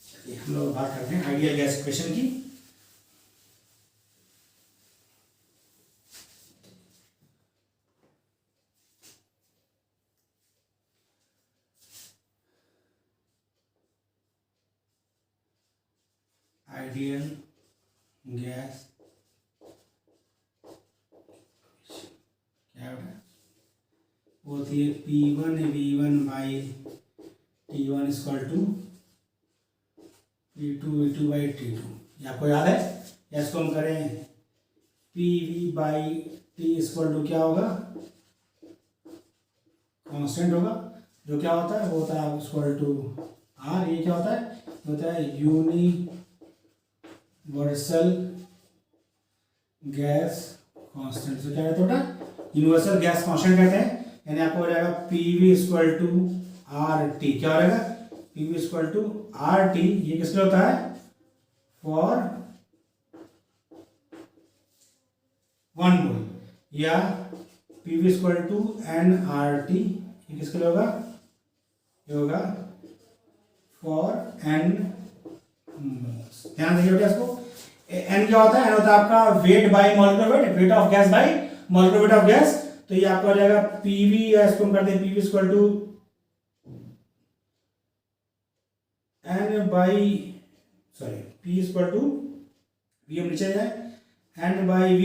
चलिए हम लोग बात करते हैं आइडियल गैस इक्वेशन की. आइडियल गैस क्या होती है, P1 V1 by T1 equal to P2 V2 by T2. ये आपको याद है, या इसको हम करें PV by T equal to क्या होगा, कांस्टेंट होगा. जो क्या होता है वो होता है इक्वल टू R. ये क्या होता है यूनिवर्सल गैस कांस्टेंट. तो क्या कहते हैं बेटा, यूनिवर्सल गैस कांस्टेंट कहते हैं. यानी आपको हो जाएगा PV इक्वल टू RT. क्या हो जाएगा, PV इक्वल टू RT. ये किसके होता है, फॉर 1 मोल, या PV इक्वल टू nRT. ये किसके लिए होगा, ये होगा फॉर n मोल्स. ध्यान देखिए बेटा इसको. n क्या होता है, n होता है आपका weight by molecular weight, weight of gas by molecular weight of gas. तो ये आपका हो जाएगा PV, या इसको हम करते हैं PV equal to n by P equal to V, हम नीचे जाए, n बाई V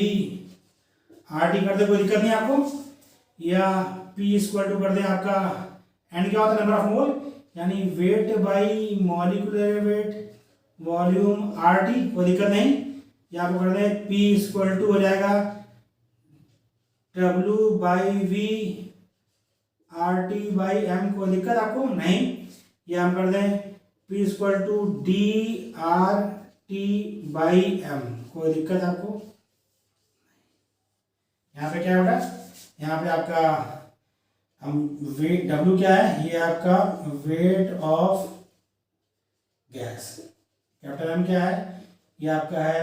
RT कर दे, कोई दिक्कत नहीं आपको. या P इक्वल टू कर दे आपका, n क्या होता है, नंबर ऑफ मोल, यानी weight by molecular weight volume RT, कोई दिक्कत नहीं. या आपको कर दें P इक्वल टू हो जाएगा W by V RT by M, कोई दिक्कत आपको नहीं. या हम कर दें P equal to DRT by M, कोई दिक्कत आपको. यहाँ पे क्या होगा, यहाँ पे आपका हम वेट W क्या है, ये आपका weight of gas. Capital M क्या है, ये आपका है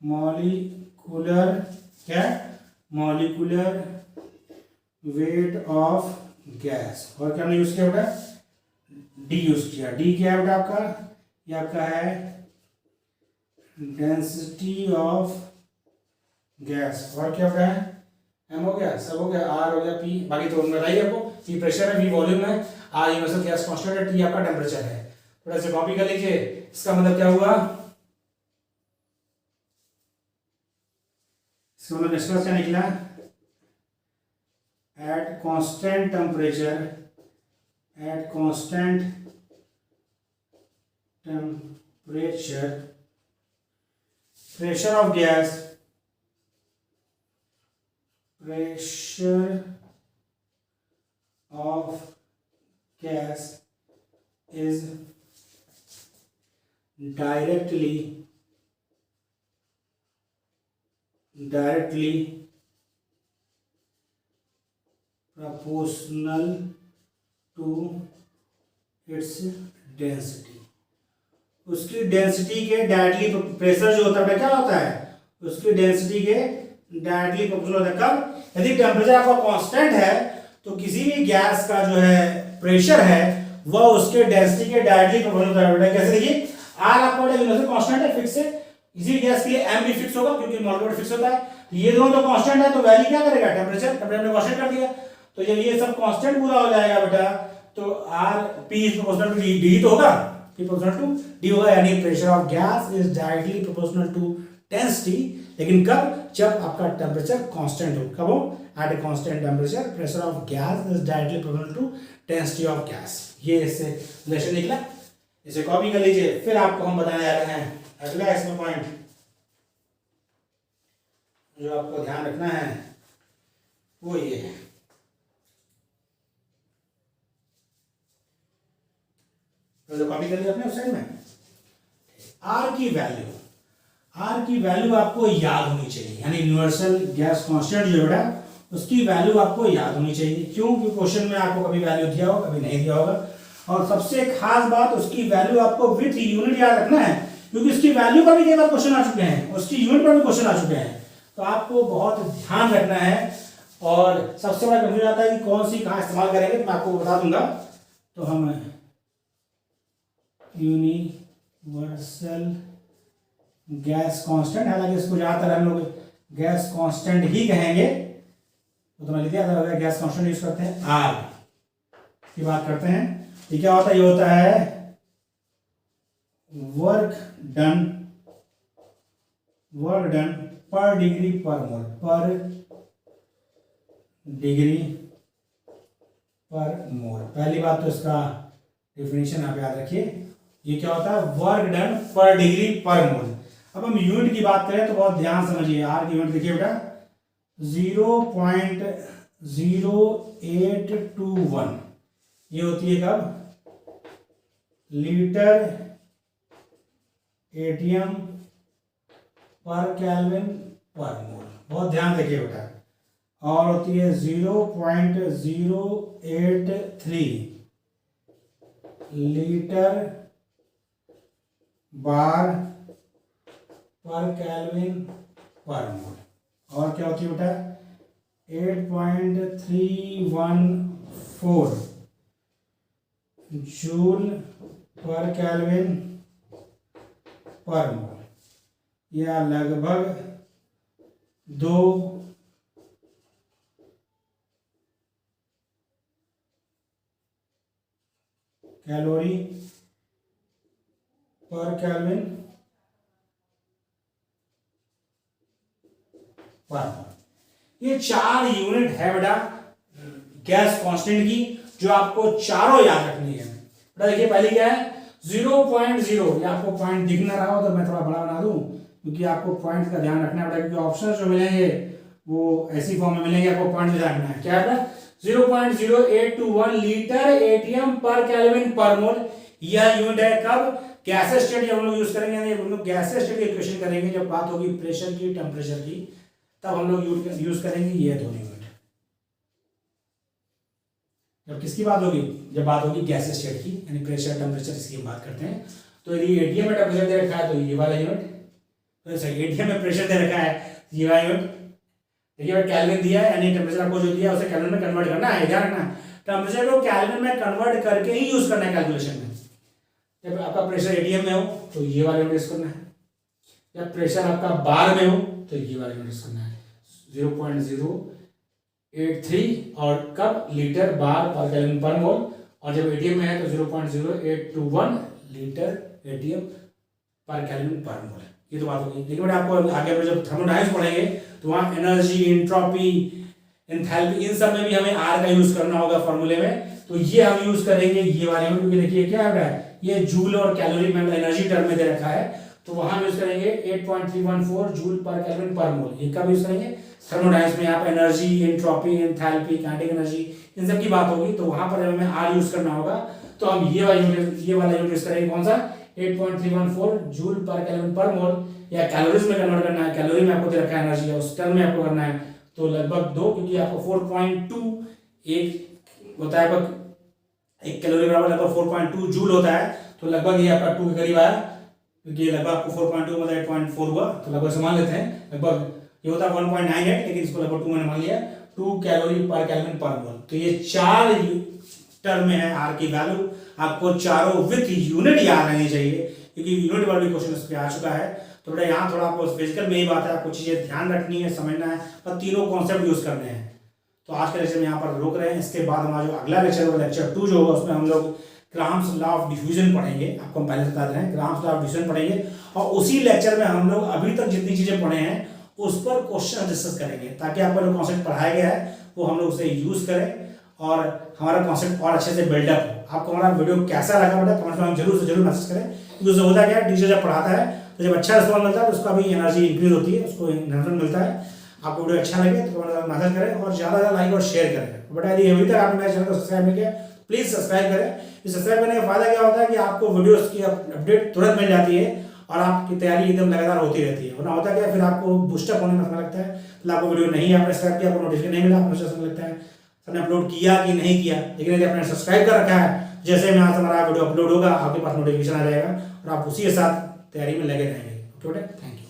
मॉलिक्यूलर, क्या मॉलिक्यूलर वेट ऑफ गैस. और क्या हमने यूज किया बेटा, D यूज किया. D क्या है बेटा आपका, ये आपका है डेंसिटी ऑफ गैस. और क्या होता है एम हो गया, सब हो गया, आर हो गया, पी, बाकी तो बताइए आपको। पी प्रेशर है, वी वॉल्यूम है, आर यूनिवर्सल गैस कांस्टेंट है, टी आपका टेम्परेचर है। थोड़ा सा कॉपी कर लीजिए। इसका मतलब क्या हुआ, इसका मतलब निष्कर्ष क्या निकला, at constant temperature, at constant temperature pressure of gas, pressure of gas is directly proportional to its density। उसकी डेंसिटी के डायरेक्टली, प्रेशर जो होता है क्या होता है, उसकी डेंसिटी के डायरेक्टली प्रोपोर्शनल होता है। कब, यदि टेम्परेचर आपका कांस्टेंट है तो किसी भी गैस का जो है प्रेशर है वह उसके डेंसिटी के डायरेक्टली प्रोपोर्शनल होता है। कैसे देखिए, आर आपका यूनिवर्सल कांस्टेंट है, फिक्स है, इसी गैस के लिए एम भी फिक्स होगा क्योंकि मॉलिक्यूलर फिक्स होता है। तो ये दोनों तो कांस्टेंट है, तो वैल्यू क्या करेगा, टेम्परेचर ने कांस्टेंट कर दिया। तो जब ये सब कांस्टेंट पूरा हो जाएगा बेटा, तो r p is proportional to d तो होगा, P proportional to D होगा, यानी pressure of gas is directly proportional to density. लेकिन कब, जब आपका टेम्परेचर कांस्टेंट हो। कब हो, at a constant temperature pressure of gas is directly proportional to density of gas. ये इससे रिलेशन निकला, इसे कॉपी कर लीजिए। फिर आपको हम बताने जा रहे हैं अगला इसमें पॉइंट जो आपको ध्यान रखना है वो ये है। तो कॉपी कर लिया आपने उस साइड में। आर की वैल्यू, आर की वैल्यू आपको याद होनी चाहिए, यानी यूनिवर्सल गैस कांस्टेंट जो है उसकी वैल्यू आपको याद होनी चाहिए। क्यों, क्योंकि क्वेश्चन में आपको कभी वैल्यू दिया होगा, कभी नहीं दिया होगा। और सबसे खास बात, उसकी वैल्यू आपको विथ यूनिट याद रखना है, क्योंकि उसकी वैल्यू पर भी कई बार क्वेश्चन आ चुके हैं, उसकी यूनिट पर भी क्वेश्चन आ चुके हैं। तो आपको बहुत ध्यान रखना है। और सबसे बड़ा कंफ्यूजन आता है कि कौन सी कहाँ इस्तेमाल करेंगे, तो मैं आपको बता दूंगा। तो हम यूनिवर्सल गैस कांस्टेंट, हालांकि इसको ज्यादातर हम लोग गैस कांस्टेंट ही कहेंगे, तो मैं लिख दिया गैस कांस्टेंट यूज करते हैं, आर की बात करते हैं। ये क्या होता है, ये होता है वर्क डन पर डिग्री पर मोल, पर डिग्री पर मोल। पहली बात तो इसका डेफिनेशन आप याद रखिए, ये क्या होता है, वर्क डन पर डिग्री पर मोल। अब हम यूनिट की बात करें तो बहुत ध्यान समझिए। आर की यूनिट देखिए बेटा, 0.0821 ये होती है कब, लीटर एटीएम पर केल्विन पर मोल। बहुत ध्यान रखिए बेटा। और होती है 0.083 लीटर बार पर केल्विन पर मोल। और क्या होती है बेटा, 8.314 जूल पर केल्विन पर मोल, या लगभग 2 कैलोरी पर केल्विन पर मोल। ये 4 यूनिट है बेटा गैस कांस्टेंट की, जो आपको चारों याद रखनी है। बेटा देखिए, पहली क्या है, 0.0। ये आपको पॉइंट दिख ना रहा हो तो मैं थोड़ा बड़ा बना दूं, क्योंकि आपको पॉइंट का ध्यान रखना है बेटा, क्योंकि ऑप्शन जो मिलेंगे वो ऐसी फॉर्म में मिलेंगे, आपको पॉइंट ध्यान रखना है। क्या है, 0.0821 लीटर एटीएम पर केल्विन पर मोल। यह यूनिट है कब, गैसेस स्टेट हम लोग यूज करेंगे, हम लोग गैसेस स्टेट की इक्वेशन करेंगे जब बात होगी प्रेशर की, टेम्परेचर की, तब हम लोग यूज करेंगे ये दोनों यूनिट। जब किसकी बात होगी, जब बात होगी गैस स्टेट की, यानी प्रेशर टेम्परेचर, इसकी बात करते हैं। तो यदि एटीएम में टेम्परेचर दे रखा है तो ये वाला यूनिट, तो सही एटीएम में प्रेशर दे रखा है ये वाला यूनिट। देखिए केल्विन दिया है, यानी टेम्परेचर आपको जो दिया है उसे केल्विन में कन्वर्ट करना है, ध्यान रखना। टेम्परेचर को केल्विन में कन्वर्ट करके ही यूज करना है कैलकुलेशन में। जब आपका प्रेशर एटीएम में हो तो ये वाला यूनिट यूज करना है, जब प्रेशर आपका बार में हो तो ये वाला यूनिट यूज करना है। 0.0 0.83 और कब लीटर बार पर केल्विन पर मोल, और जब एटीएम में है तो 0.0821 लीटर एटीएम पर केल्विन पर मोल। ये तो बात होगी। लेकिन बेटा आपको आगे जब थर्मोडायनामिक्स पढ़ेंगे तो वहाँ एनर्जी, एंट्रोपी, एंथैल्पी, इन सब में भी हमें आर का यूज करना होगा फॉर्मूले में। तो ये हम यूज करेंगे ये वाले में, क्योंकि देखिए क्या है, ये जूल और कैलोरी में एनर्जी टर्म में दे रखा है, तो वहां यूज करेंगे 8.314 जूल पर केल्विन पर मोल। ये कब यूज करेंगे? थर्मोडायनामिक्स में। यहाँ पर energy, entropy, enthalpy, kinetic energy, इन सब की बात होगी, तो वहां पर हमें आर यूज करना होगा। तो हम ये वाला यूनिट यूज करेंगे, कौन सा? 8.314 जूल पर केल्विन पर मोल, या कैलोरीज में कन्वर्ट करना है, कैलोरी में आपको दे रखा है एनर्जी, है उस टर्म में आपको करना है, तो लगभग 2, क्योंकि आपको 4.2 एक होता है, एक कैलोरी बराबर लगभग 4.2 जूल होता है, तो लगभग ये आपका 2 के करीब आया, क्योंकि लगभग आपको 4.2 मतलब 8.4 हुआ, तो लगभग से मान लेते हैं लगभग ये होता है 1.98, लेकिन इसको लगभग 2 मैंने मान लिया, 2 कैलोरी पर केल्विन पर मोल। तो ये 4 टर्म में है आर की वैल्यू, आपको चारों विथ यूनिट याद रहनी चाहिए, क्योंकि यूनिट वाला भी क्वेश्चन इस पे आ चुका है। तो बेटा यहाँ थोड़ा आपको फिजिकल में ही बात है, आपको चीजें ध्यान रखनी है, समझना है, और तीनों कॉन्सेप्ट यूज करने हैं। तो आज के लेक्चर में यहाँ पर रोक रहे हैं, इसके बाद हमारा जो अगला लेक्चर होगा, लेक्चर 2 जो होगा, उसमें हम लोग ग्राम्स लॉ ऑफ डिफ्यूजन पढ़ेंगे। आपको हम पहले बता रहे हैं, ग्राम्स लॉ ऑफ डिफ्यूजन पढ़ेंगे, और उसी लेक्चर में हम लोग अभी तक जितनी चीजें पढ़े हैं उस पर क्वेश्चन डिस्कस करेंगे, ताकि आपको जो कॉन्सेप्ट पढ़ाया गया है वो हम लोग उसे यूज करें और हमारा कॉन्सेप्ट और अच्छे से बिल्डअप हो। आपको हमारा वीडियो कैसा लगा बेटा कमेंट में जरूर से जरूर मैसेज करें, क्योंकि उससे होता क्या है, टीचर जब पढ़ाता है तो जब अच्छा रिस्पॉन्स मिलता है तो उसका भी एनर्जी इंक्रीज होती है, उसको एनर्जी मिलता है। आपको वीडियो अच्छा लगे तो कमेंट में मैसेज करें, और ज़्यादा लाइक और शेयर करें। बेटा यदि अभी तक आपने मेरे चैनल को सब्सक्राइब नहीं किया, प्लीज़ सब्सक्राइब करें। इस सब्सक्राइब करने का फायदा क्या होता है कि आपको वीडियोस की अपडेट तुरंत मिल जाती है, और आपकी तैयारी एकदम लगातार होती रहती है। वरना होता क्या, फिर आपको बूस्टअप होने में समय लगता है, फिर आपको वीडियो नहीं आपने सब्सक्राइब किया, आपको नोटिफिकेशन नहीं मिला, आपको समय लगता है सबने अपलोड किया कि नहीं किया। लेकिन यदि आपने सब्सक्राइब कर रखा है, जैसे में आज हमारा वीडियो अपलोड होगा आपके पास नोटिफिकेशन आ जाएगा, और आप उसी के साथ तैयारी में लगे रहेंगे। ओके बेटा, थैंक यू।